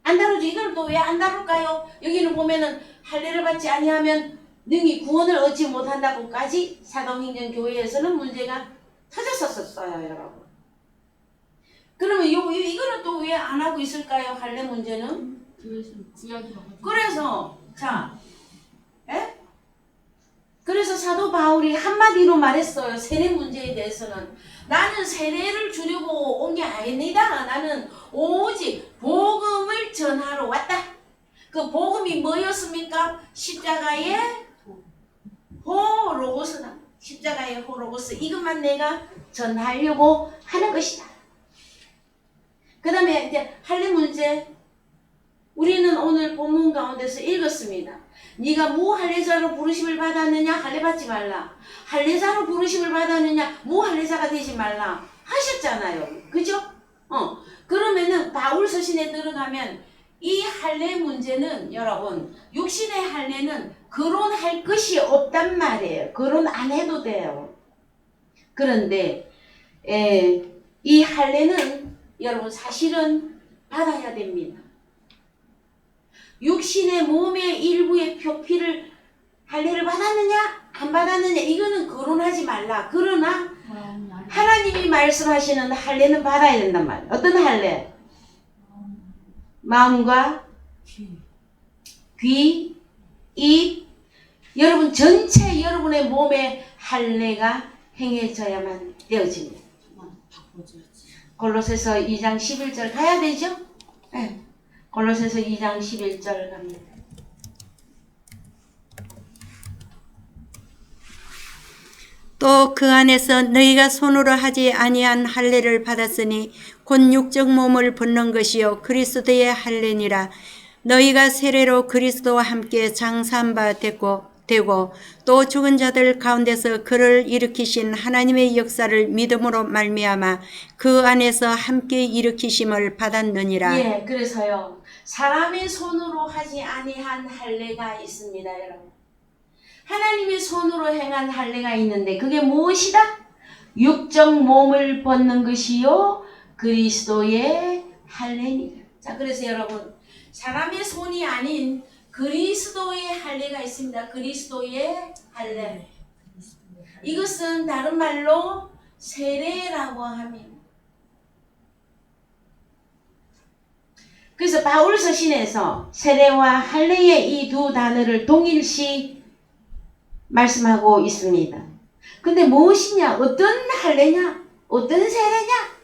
안 다루죠. 이걸 또 왜 안 다룰까요? 여기는 보면은 할례를 받지 아니하면 능히 구원을 얻지 못한다고까지 사도행전 교회에서는 문제가 터졌었어요, 여러분. 그러면 이거는 또 왜 안 하고 있을까요? 할례 문제는? 그래서 자, 에? 그래서 사도 바울이 한마디로 말했어요. 세례 문제에 대해서는 나는 세례를 주려고 온 게 아닙니다. 나는 오직 복음을 전하러 왔다. 그 복음이 뭐였습니까? 십자가의 호로고스다. 십자가의 호로고스. 이것만 내가 전하려고 하는 것이다. 그 다음에 이제 할례 문제. 우리는 오늘 본문 가운데서 읽었습니다. 네가 무할례자로 부르심을 받았느냐? 할례 받지 말라. 할례자로 부르심을 받았느냐? 무할례자가 되지 말라. 하셨잖아요. 그죠? 그러면은 바울 서신에 들어가면 이 할례 문제는 여러분 육신의 할례는 거론할 것이 없단 말이에요. 거론 안 해도 돼요. 그런데 이 할례는 여러분 사실은 받아야 됩니다. 육신의 몸의 일부의 표피를 할례를 받았느냐 안 받았느냐 이거는 거론하지 말라. 그러나 하나님이 말씀하시는 할례는 받아야 된단 말이에요. 어떤 할례? 마음과 귀, 입, 여러분 전체 여러분의 몸에 할례가 행해져야만 되어집니다. 골로새서 2장 11절 가야 되죠? 네. 골로새서 2장 11절 갑니다. 또 그 안에서 너희가 손으로 하지 아니한 할례를 받았으니 곧 육적 몸을 벗는 것이요 그리스도의 할례니라. 너희가 세례로 그리스도와 함께 장사한 바 되고 또 죽은 자들 가운데서 그를 일으키신 하나님의 역사를 믿음으로 말미암아 그 안에서 함께 일으키심을 받았느니라. 예, 그래서요 사람의 손으로 하지 아니한 할례가 있습니다, 여러분. 하나님의 손으로 행한 할례가 있는데 그게 무엇이다? 육적 몸을 벗는 것이요 그리스도의 할례니라. 자, 그래서 여러분 사람의 손이 아닌 그리스도의 할례가 있습니다. 그리스도의 할례. 이것은 다른 말로 세례라고 합니다. 그래서 바울 서신에서 세례와 할례의 이 두 단어를 동일시 말씀하고 있습니다. 근데 무엇이냐? 어떤 할례냐? 어떤 세례냐?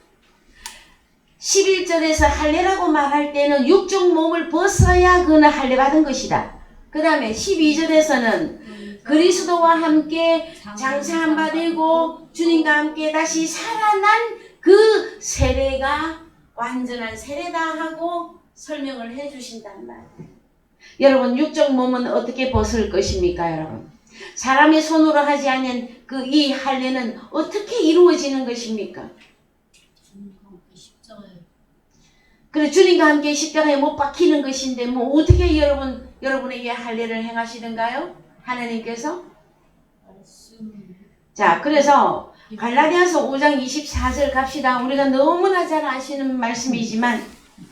11절에서 할례라고 말할 때는 육적 몸을 벗어야 그는 할례 받은 것이다. 그 다음에 12절에서는 그리스도와 함께 장사한 바 되고 주님과 함께 다시 살아난 그 세례가 완전한 세례다 하고 설명을 해주신단 말이에요. 여러분 육적 몸은 어떻게 벗을 것입니까, 여러분? 사람의 손으로 하지 않은 그 이 할례는 어떻게 이루어지는 것입니까? 그래 주님과 함께 십자가에 못 박히는 것인데 뭐 어떻게 여러분에게 할례를 행하시는가요? 하나님께서? 자, 그래서 갈라디아서 5장 24절 갑시다. 우리가 너무나 잘 아시는 말씀이지만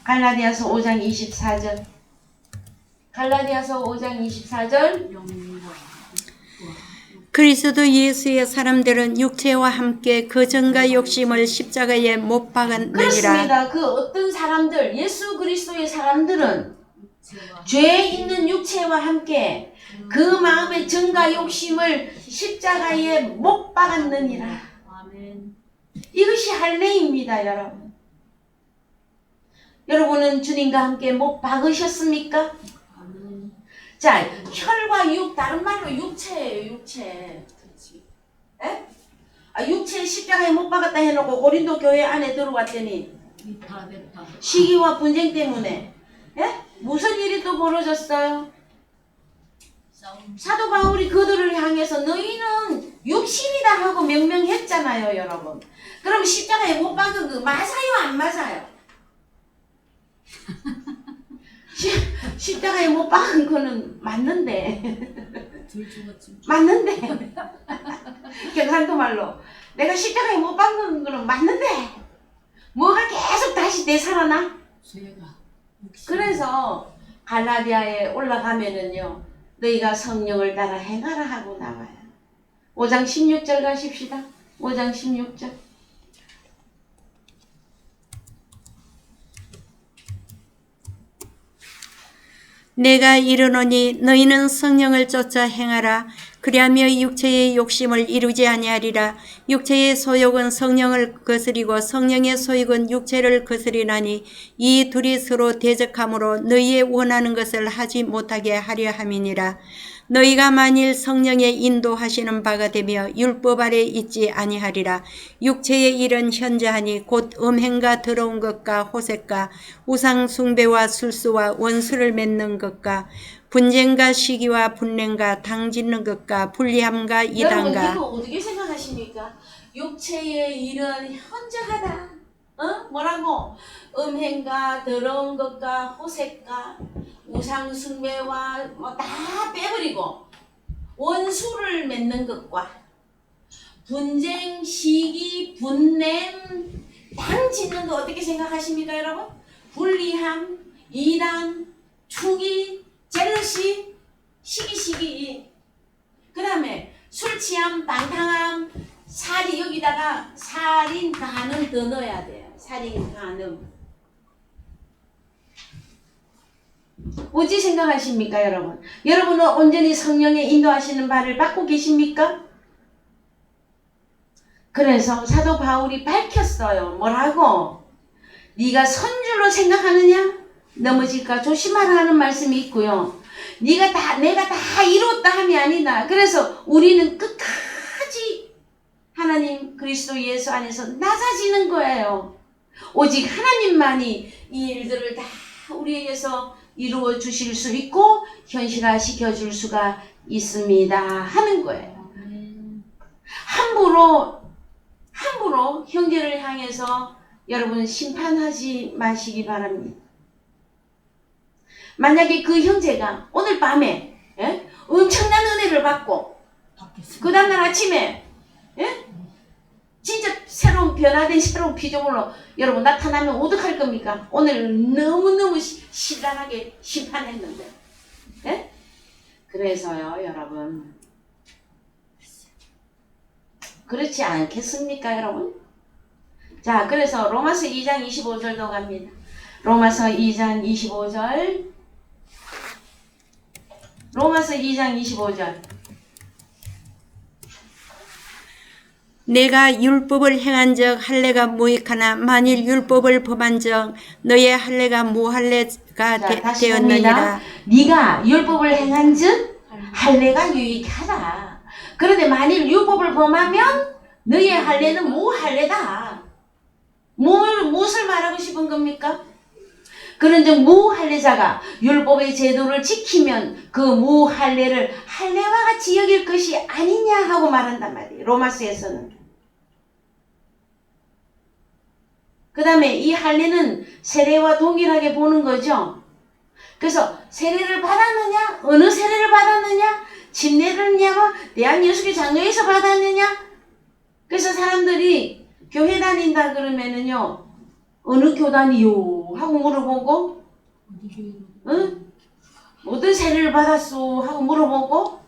갈라디아서 5장 24절. 갈라디아서 5장 24절. 그리스도 예수의 사람들은 육체와 함께 그 정과 욕심을 십자가에 못 박았느니라. 그렇습니다. 그 어떤 사람들, 예수 그리스도의 사람들은 죄에 있는 육체와 함께 그 마음의 정과 욕심을 십자가에 못 박았느니라. 이것이 할례입니다, 여러분. 여러분은 주님과 함께 못 박으셨습니까? 자, 혈과 육, 다른 말로 육체예요, 육체. 에? 육체 십자가에 못 박았다 해놓고 고린도 교회 안에 들어왔더니 시기와 분쟁 때문에 무슨 일이 또 벌어졌어요? 사도 바울이 그들을 향해서 너희는 육신이다 하고 명명했잖아요, 여러분. 그럼 십자가에 못 박은 거 맞아요, 안 맞아요? 십자가에 못 박은 거는 맞는데. 둘 죽었지. 맞는데. 경상도 말로 내가 십자가에 못 박은 거는 맞는데 뭐가 계속 다시 되살아나? 죄가. 육신. 그래서 갈라디아에 올라가면은요, 너희가 성령을 따라 행하라 하고 나와요. 5장 16절 가십시다. 5장 16절. 내가 이르노니 너희는 성령을 쫓아 행하라. 그리하며 육체의 욕심을 이루지 아니하리라. 육체의 소욕은 성령을 거스리고 성령의 소욕은 육체를 거스리나니 이 둘이 서로 대적함으로 너희의 원하는 것을 하지 못하게 하려 함이니라. 너희가 만일 성령의 인도하시는 바가 되며 율법 아래 있지 아니하리라. 육체의 일은 현저하니 곧 음행과 더러운 것과 호색과 우상 숭배와 술수와 원수를 맺는 것과 분쟁과 시기와 분냄과 당짓는 것과 불리함과 여러분 이단과. 이거 어떻게 생각하십니까? 육체의 일은 현저하다. 뭐라고? 음행과 더러운 것과 호색과 우상 숭배와 뭐 다 빼버리고 원수를 맺는 것과 분쟁, 시기, 분냄, 당짓는 거 어떻게 생각하십니까, 여러분? 불리함, 이단, 투기, 젤러시, 시기. 그 다음에 술 취함, 방탕함, 살이 여기다가 살인, 간음 더 넣어야 돼요. 살인, 간음. 어찌 생각하십니까, 여러분? 여러분은 온전히 성령의 인도하시는 바를 받고 계십니까? 그래서 사도 바울이 밝혔어요. 뭐라고? 네가 선줄로 생각하느냐? 넘어질까 조심하라 하는 말씀이 있고요. 내가 다 이뤘다 함이 아니다. 그래서 우리는 끝까지 하나님 그리스도 예수 안에서 낮아지는 거예요. 오직 하나님만이 이 일들을 다 우리에게서 이루어 주실 수 있고 현실화시켜 줄 수가 있습니다 하는 거예요. 함부로 형제를 향해서 여러분 심판하지 마시기 바랍니다. 만약에 그 형제가 오늘 밤에 엄청난 은혜를 받고 그 다음날 아침에 진짜 변화된 새로운 피조물로 여러분 나타나면 어떡할 겁니까? 오늘 너무너무 신랄하게 심판했는데. 그래서요, 여러분. 그렇지 않겠습니까, 여러분? 자, 그래서 로마서 2장 25절도 갑니다. 로마서 2장 25절. 로마서 2장 25절. 내가 율법을 행한 적 할례가 무익하나 만일 율법을 범한 적 너의 할례가 무할례가 되었느니라. 네가 율법을 행한 즉 할례가 유익하다. 그런데 만일 율법을 범하면 너의 할례는 무할례다. 무엇을 말하고 싶은 겁니까? 그런즉 무할례자가 율법의 제도를 지키면 그 무할례를 할례와 같이 여길 것이 아니냐 하고 말한단 말이에요. 로마서에서는. 그 다음에 이 할례는 세례와 동일하게 보는 거죠. 그래서 세례를 받았느냐? 어느 세례를 받았느냐? 침례를냐고 대한예수교 장로에서 받았느냐? 그래서 사람들이 교회 다닌다 그러면은요, 어느 교단이요? 하고 물어보고, 어떤 세례를 받았소? 하고 물어보고,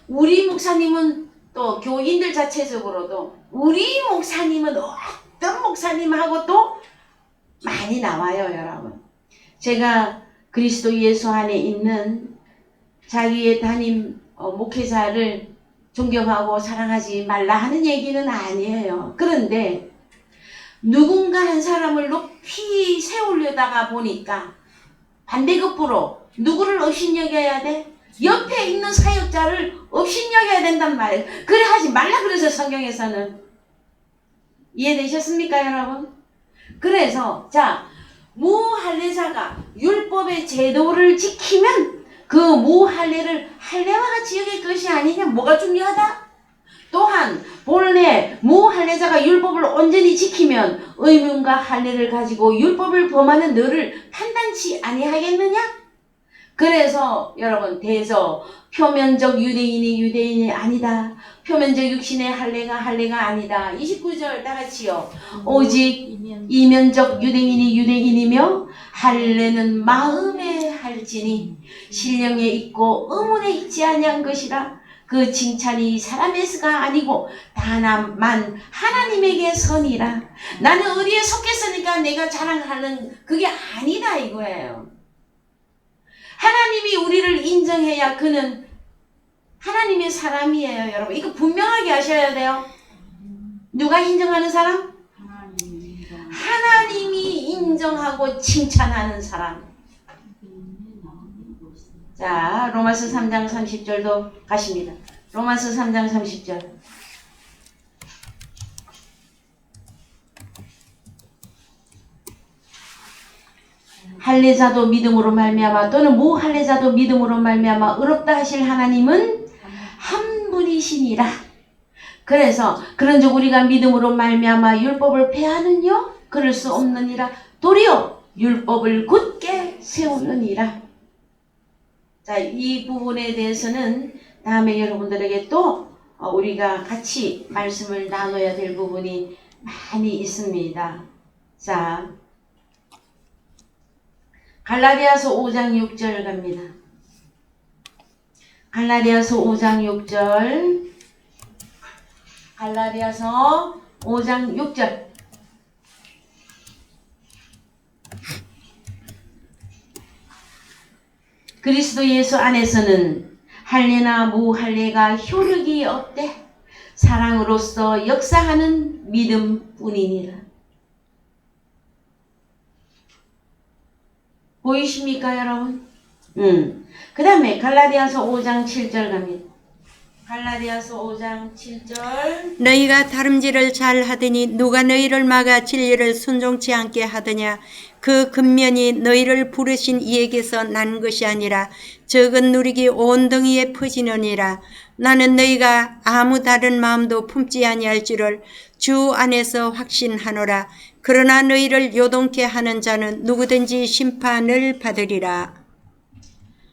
우리 목사님은 또 교인들 자체적으로도 우리 목사님은 어떤 목사님하고 또 많이 나와요, 여러분. 제가 그리스도 예수 안에 있는 자기의 담임 목회자를 존경하고 사랑하지 말라 하는 얘기는 아니에요. 그런데 누군가 한 사람을 높이 세우려다가 보니까 반대급부로 누구를 업신여겨야 돼? 옆에 있는 사역자를 업신여겨야 된단 말이에요. 그래 하지 말라 그래서 성경에서는. 이해되셨습니까, 여러분? 그래서 자, 무할례자가 율법의 제도를 지키면 그 무할례를 할례와 같이 여길 것이 아니냐. 뭐가 중요하다? 또한 본래 무할례자가 율법을 온전히 지키면 의문과 할례를 가지고 율법을 범하는 너를 판단치 아니하겠느냐? 그래서 여러분 대저 표면적 유대인이 아니다. 표면적 육신의 할례가 아니다. 29절 다 같이요. 오직 이면적 유대인이며 할례는 마음에 할지니 신령에 있고 의문에 있지 아니한 것이라. 그 칭찬이 사람에서가 아니고 다만 하나님에게 선이라. 나는 어디에 속했으니까 내가 자랑하는 그게 아니다 이거예요. 하나님이 우리를 인정해야 그는 하나님의 사람이에요, 여러분. 이거 분명하게 하셔야 돼요. 누가 인정하는 사람? 하나님이 인정하고 칭찬하는 사람. 자, 로마서 3장 30절도 가십니다. 로마서 3장 30절. 할례자도 믿음으로 말미암아 또는 무할례자도 믿음으로 말미암아 의롭다 하실 하나님은 한 분이시니라. 그래서 그런즉 우리가 믿음으로 말미암아 율법을 폐하느뇨 그럴 수 없느니라. 도리어 율법을 굳게 세우느니라. 자, 이 부분에 대해서는 다음에 여러분들에게 또 우리가 같이 말씀을 나눠야 될 부분이 많이 있습니다. 자, 갈라디아서 5장 6절 갑니다. 갈라디아서 5장 6절. 갈라디아서 5장 6절. 그리스도 예수 안에서는 할례나 무할례가 효력이 없되 사랑으로서 역사하는 믿음뿐이니라. 보이십니까 여러분? 그 다음에 갈라디아서 5장 7절 갑니다. 갈라디아서 5장 7절. 너희가 다름질을 잘 하더니 누가 너희를 막아 진리를 순종치 않게 하더냐. 그 근면이 너희를 부르신 이에게서 난 것이 아니라 적은 누리기 온덩이에 퍼지느니라. 나는 너희가 아무 다른 마음도 품지 아니할 줄을 주 안에서 확신하노라. 그러나 너희를 요동케 하는 자는 누구든지 심판을 받으리라.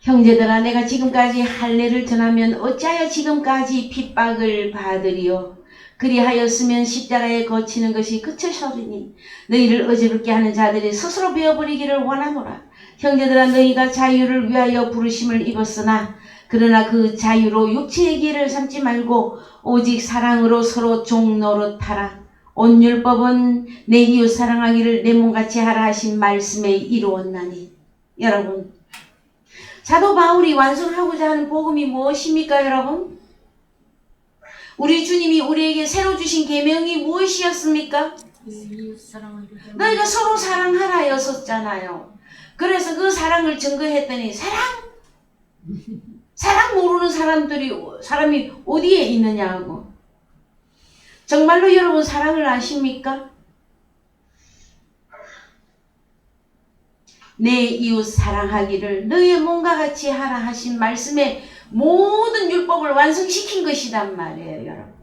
형제들아, 내가 지금까지 할례를 전하면 어찌하여 지금까지 핍박을 받으리요? 그리하였으면 십자가에 거치는 것이 그쳐서리니 너희를 어지럽게 하는 자들이 스스로 베어버리기를 원하노라. 형제들아, 너희가 자유를 위하여 부르심을 입었으나 그러나 그 자유로 육체의 길을 삼지 말고 오직 사랑으로 서로 종노릇하라. 온 율법은 내 이웃 사랑하기를 내 몸같이 하라 하신 말씀에 이루었나니. 여러분, 사도 바울이 완성하고자 하는 복음이 무엇입니까 여러분? 우리 주님이 우리에게 새로 주신 계명이 무엇이었습니까? 너희가 서로 사랑하라 였었잖아요. 그래서 그 사랑을 증거했더니 사랑 모르는 사람이 어디에 있느냐고. 정말로 여러분 사랑을 아십니까? 내 이웃 사랑하기를 너희의 몸과 같이 하라 하신 말씀에 모든 율법을 완성시킨 것이란 말이에요, 여러분.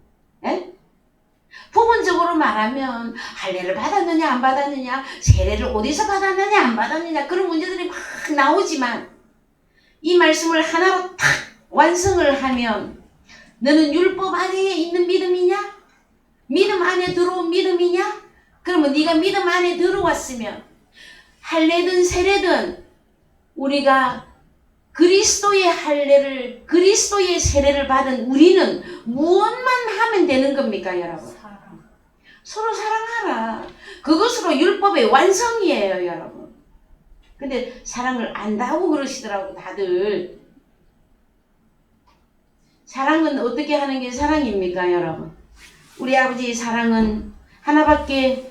예? 부분적으로 말하면 할례를 받았느냐 안 받았느냐, 세례를 어디서 받았느냐 안 받았느냐 그런 문제들이 막 나오지만 이 말씀을 하나로 탁 완성을 하면 너는 율법 안에 있는 믿음이냐? 믿음 안에 들어온 믿음이냐? 그러면 네가 믿음 안에 들어왔으면 할례든 세례든 우리가 그리스도의 할례를 그리스도의 세례를 받은 우리는 무엇만 하면 되는 겁니까 여러분? 서로 사랑하라. 그것으로 율법의 완성이에요 여러분. 근데 사랑을 안다고 그러시더라고 다들. 사랑은 어떻게 하는 게 사랑입니까 여러분? 우리 아버지의 사랑은 하나밖에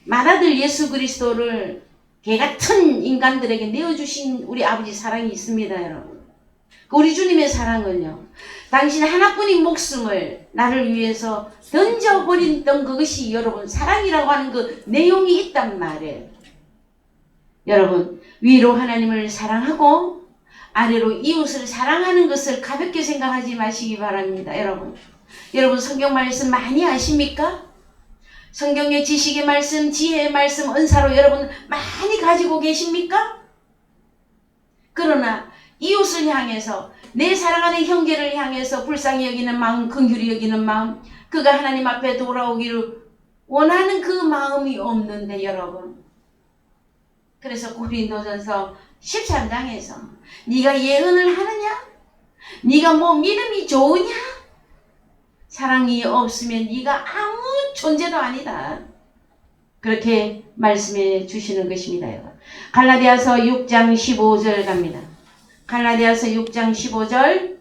맏아들 예수 그리스도를 개같은 인간들에게 내어주신 우리 아버지 사랑이 있습니다 여러분. 우리 주님의 사랑은요, 당신 하나뿐인 목숨을 나를 위해서 던져버렸던 그것이 여러분 사랑이라고 하는 그 내용이 있단 말이에요. 여러분, 위로 하나님을 사랑하고 아래로 이웃을 사랑하는 것을 가볍게 생각하지 마시기 바랍니다. 여러분, 여러분 성경 말씀 많이 아십니까? 성경의 지식의 말씀, 지혜의 말씀, 은사로 여러분 많이 가지고 계십니까? 그러나 이웃을 향해서, 내 사랑하는 형제를 향해서 불쌍히 여기는 마음, 긍휼히 여기는 마음, 그가 하나님 앞에 돌아오기를 원하는 그 마음이 없는데 여러분. 그래서 고린도전서 13장에서 네가 예언을 하느냐? 네가 뭐 믿음이 좋으냐? 사랑이 없으면 네가 아무 존재도 아니다. 그렇게 말씀해 주시는 것입니다. 여러분. 갈라디아서 6장 15절 갑니다. 갈라디아서 6장 15절.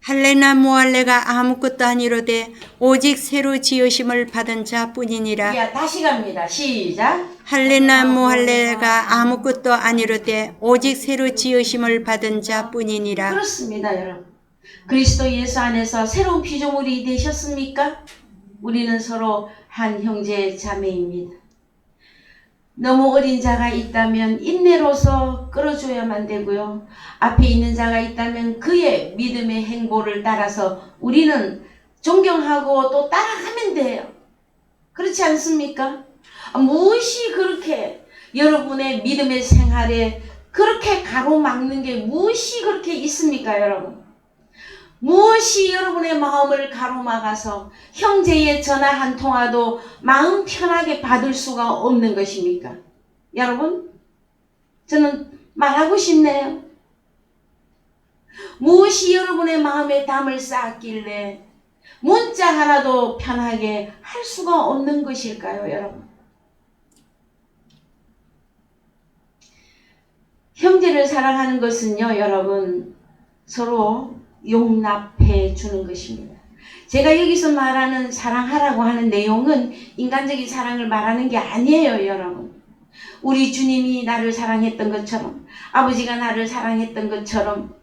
할례나 무할례가 아무것도 아니로되 오직 새로 지으심을 받은 자뿐이니라. 야, 다시 갑니다. 시작. 할례나 무할례가 아무것도 아니로되 오직 새로 지으심을 받은 자뿐이니라. 그렇습니다, 여러분. 그리스도 예수 안에서 새로운 피조물이 되셨습니까? 우리는 서로 한 형제 자매입니다. 너무 어린 자가 있다면 인내로서 끌어줘야만 되고요. 앞에 있는 자가 있다면 그의 믿음의 행보를 따라서 우리는 존경하고 또 따라가면 돼요. 그렇지 않습니까? 무엇이 그렇게 여러분의 믿음의 생활에 그렇게 가로막는 게 무엇이 그렇게 있습니까, 여러분? 무엇이 여러분의 마음을 가로막아서 형제의 전화 한 통화도 마음 편하게 받을 수가 없는 것입니까? 여러분, 저는 말하고 싶네요. 무엇이 여러분의 마음에 담을 쌓았길래 문자 하나도 편하게 할 수가 없는 것일까요, 여러분? 형제를 사랑하는 것은요, 여러분, 서로 용납해 주는 것입니다. 제가 여기서 말하는 사랑하라고 하는 내용은 인간적인 사랑을 말하는 게 아니에요, 여러분. 우리 주님이 나를 사랑했던 것처럼, 아버지가 나를 사랑했던 것처럼,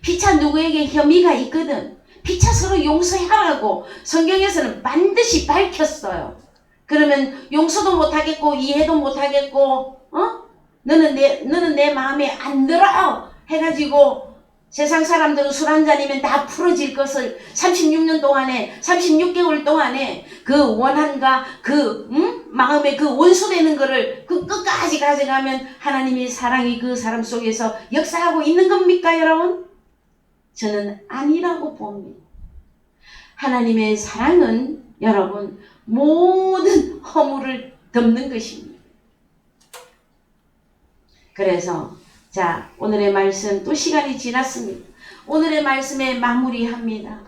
피차 누구에게 혐의가 있거든 피차 서로 용서하라고 성경에서는 반드시 밝혔어요. 그러면 용서도 못하겠고 이해도 못하겠고 너는 내 마음에 안 들어 해가지고 세상 사람들은 술 한잔이면 다 풀어질 것을 36년 동안에 36개월 동안에 그 원한과 그 마음에 그 원수되는 거를 그 끝까지 가져가면 하나님의 사랑이 그 사람 속에서 역사하고 있는 겁니까, 여러분? 저는 아니라고 봅니다. 하나님의 사랑은 여러분 모든 허물을 덮는 것입니다. 그래서 자, 오늘의 말씀 또 시간이 지났습니다. 오늘의 말씀에 마무리합니다.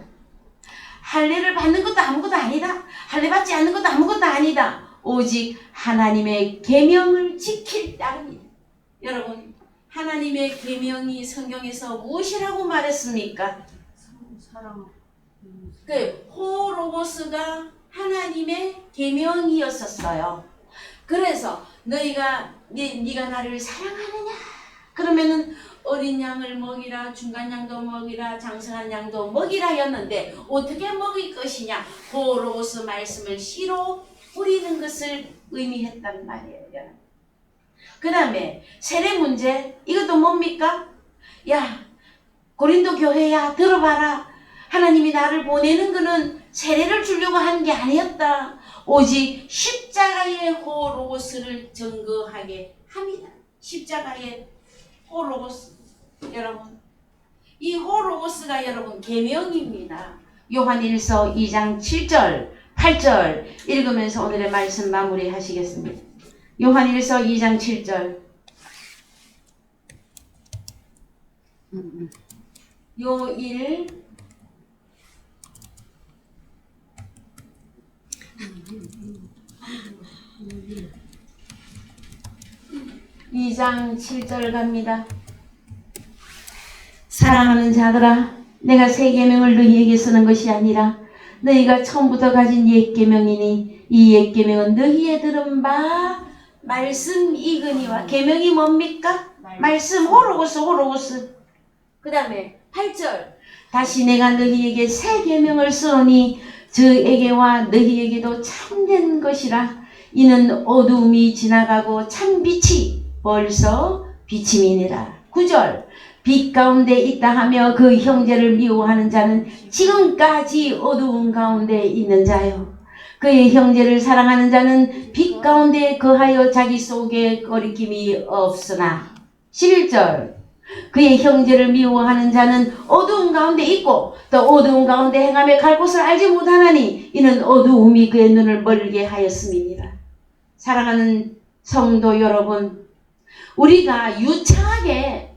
할례를 받는 것도 아무것도 아니다. 할례 받지 않는 것도 아무것도 아니다. 오직 하나님의 계명을 지킬 따름이다. 여러분, 하나님의 계명이 성경에서 무엇이라고 말했습니까? 사랑. 그 호로고스가 하나님의 계명이었었어요. 그래서 네가 나를 사랑하느냐? 그러면은 어린 양을 먹이라, 중간 양도 먹이라, 장성한 양도 먹이라였는데 어떻게 먹일 것이냐? 호로고스 말씀을 씨로 뿌리는 것을 의미했단 말이에요. 그 다음에 세례 문제, 이것도 뭡니까? 야, 고린도 교회야, 들어봐라. 하나님이 나를 보내는 거는 세례를 주려고 한 게 아니었다. 오직 십자가의 호로고스를 증거하게 합니다. 십자가의 호로고스. 여러분, 이 호로고스가 여러분 계명입니다. 요한일서 2장 7절 8절 읽으면서 오늘의 말씀 마무리 하시겠습니다. 요한일서 2장 7절. 요일 2장 7절 갑니다. 사랑하는 자들아, 내가 새 계명을 너희에게 쓰는 것이 아니라 너희가 처음부터 가진 옛 계명이니 이 옛 계명은 너희의 들은 바 말씀이거니와. 계명이 뭡니까? 말씀. 호로고스. 그 다음에 8절. 다시 내가 너희에게 새 계명을 쓰노니 저에게와 너희에게도 참된 것이라. 이는 어두움이 지나가고 참 빛이 벌써 비침이니라. 9절 빛 가운데 있다 하며 그 형제를 미워하는 자는 지금까지 어두운 가운데 있는 자요. 그의 형제를 사랑하는 자는 빛 가운데 거하여 자기 속에 거리낌이 없으나. 11절 그의 형제를 미워하는 자는 어두운 가운데 있고 또 어두운 가운데 행하며 갈 곳을 알지 못하나니 이는 어두움이 그의 눈을 멀게 하였음이니라. 사랑하는 성도 여러분, 우리가 유창하게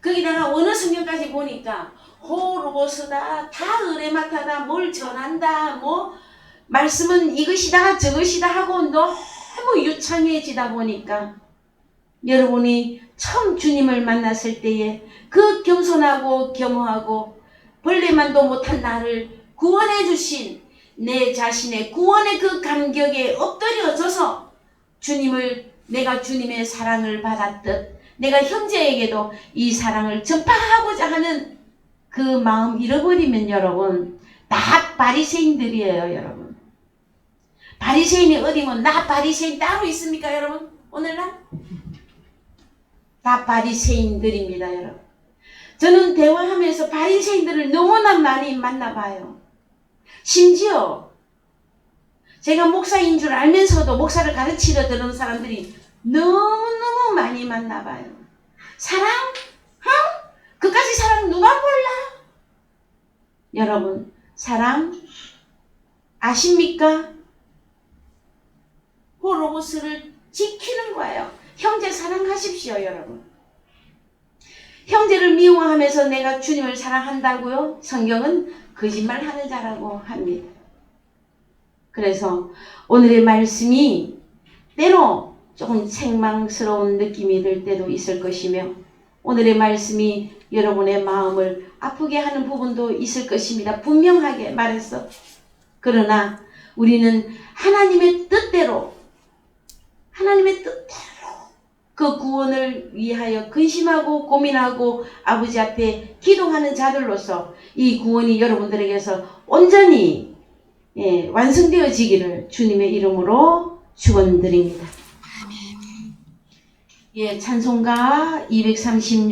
거기다가 어느 성경까지 보니까 호로고스다, 다 의레마타다, 뭘 전한다, 뭐 말씀은 이것이다 저것이다 하고 너무 유창해지다 보니까 여러분이 처음 주님을 만났을 때에 그 겸손하고 겸허하고 벌레만도 못한 나를 구원해 주신 내 자신의 구원의 그 감격에 엎드려져서 내가 주님의 사랑을 받았듯 내가 형제에게도 이 사랑을 전파하고자 하는 그 마음 잃어버리면 여러분 다 바리새인들이에요. 여러분 바리새인이 어디면 나 바리새인 따로 있습니까 여러분? 오늘날 다 바리새인들입니다 여러분. 저는 대화하면서 바리새인들을 너무나 많이 만나봐요. 심지어 제가 목사인 줄 알면서도 목사를 가르치러 들은 사람들이 너무너무 많이 만나봐요. 사랑? 그까지 사랑 누가 몰라? 여러분 사랑 아십니까? 호로고스를 지키는 거예요. 형제 사랑하십시오 여러분. 형제를 미워하면서 내가 주님을 사랑한다고요? 성경은 거짓말하는 자라고 합니다. 그래서 오늘의 말씀이 때로 조금 책망스러운 느낌이 들 때도 있을 것이며 오늘의 말씀이 여러분의 마음을 아프게 하는 부분도 있을 것입니다. 분명하게 말해서. 그러나 우리는 하나님의 뜻대로 그 구원을 위하여 근심하고 고민하고 아버지 앞에 기도하는 자들로서 이 구원이 여러분들에게서 온전히 완성되어지기를 주님의 이름으로 축원드립니다. 찬송가 236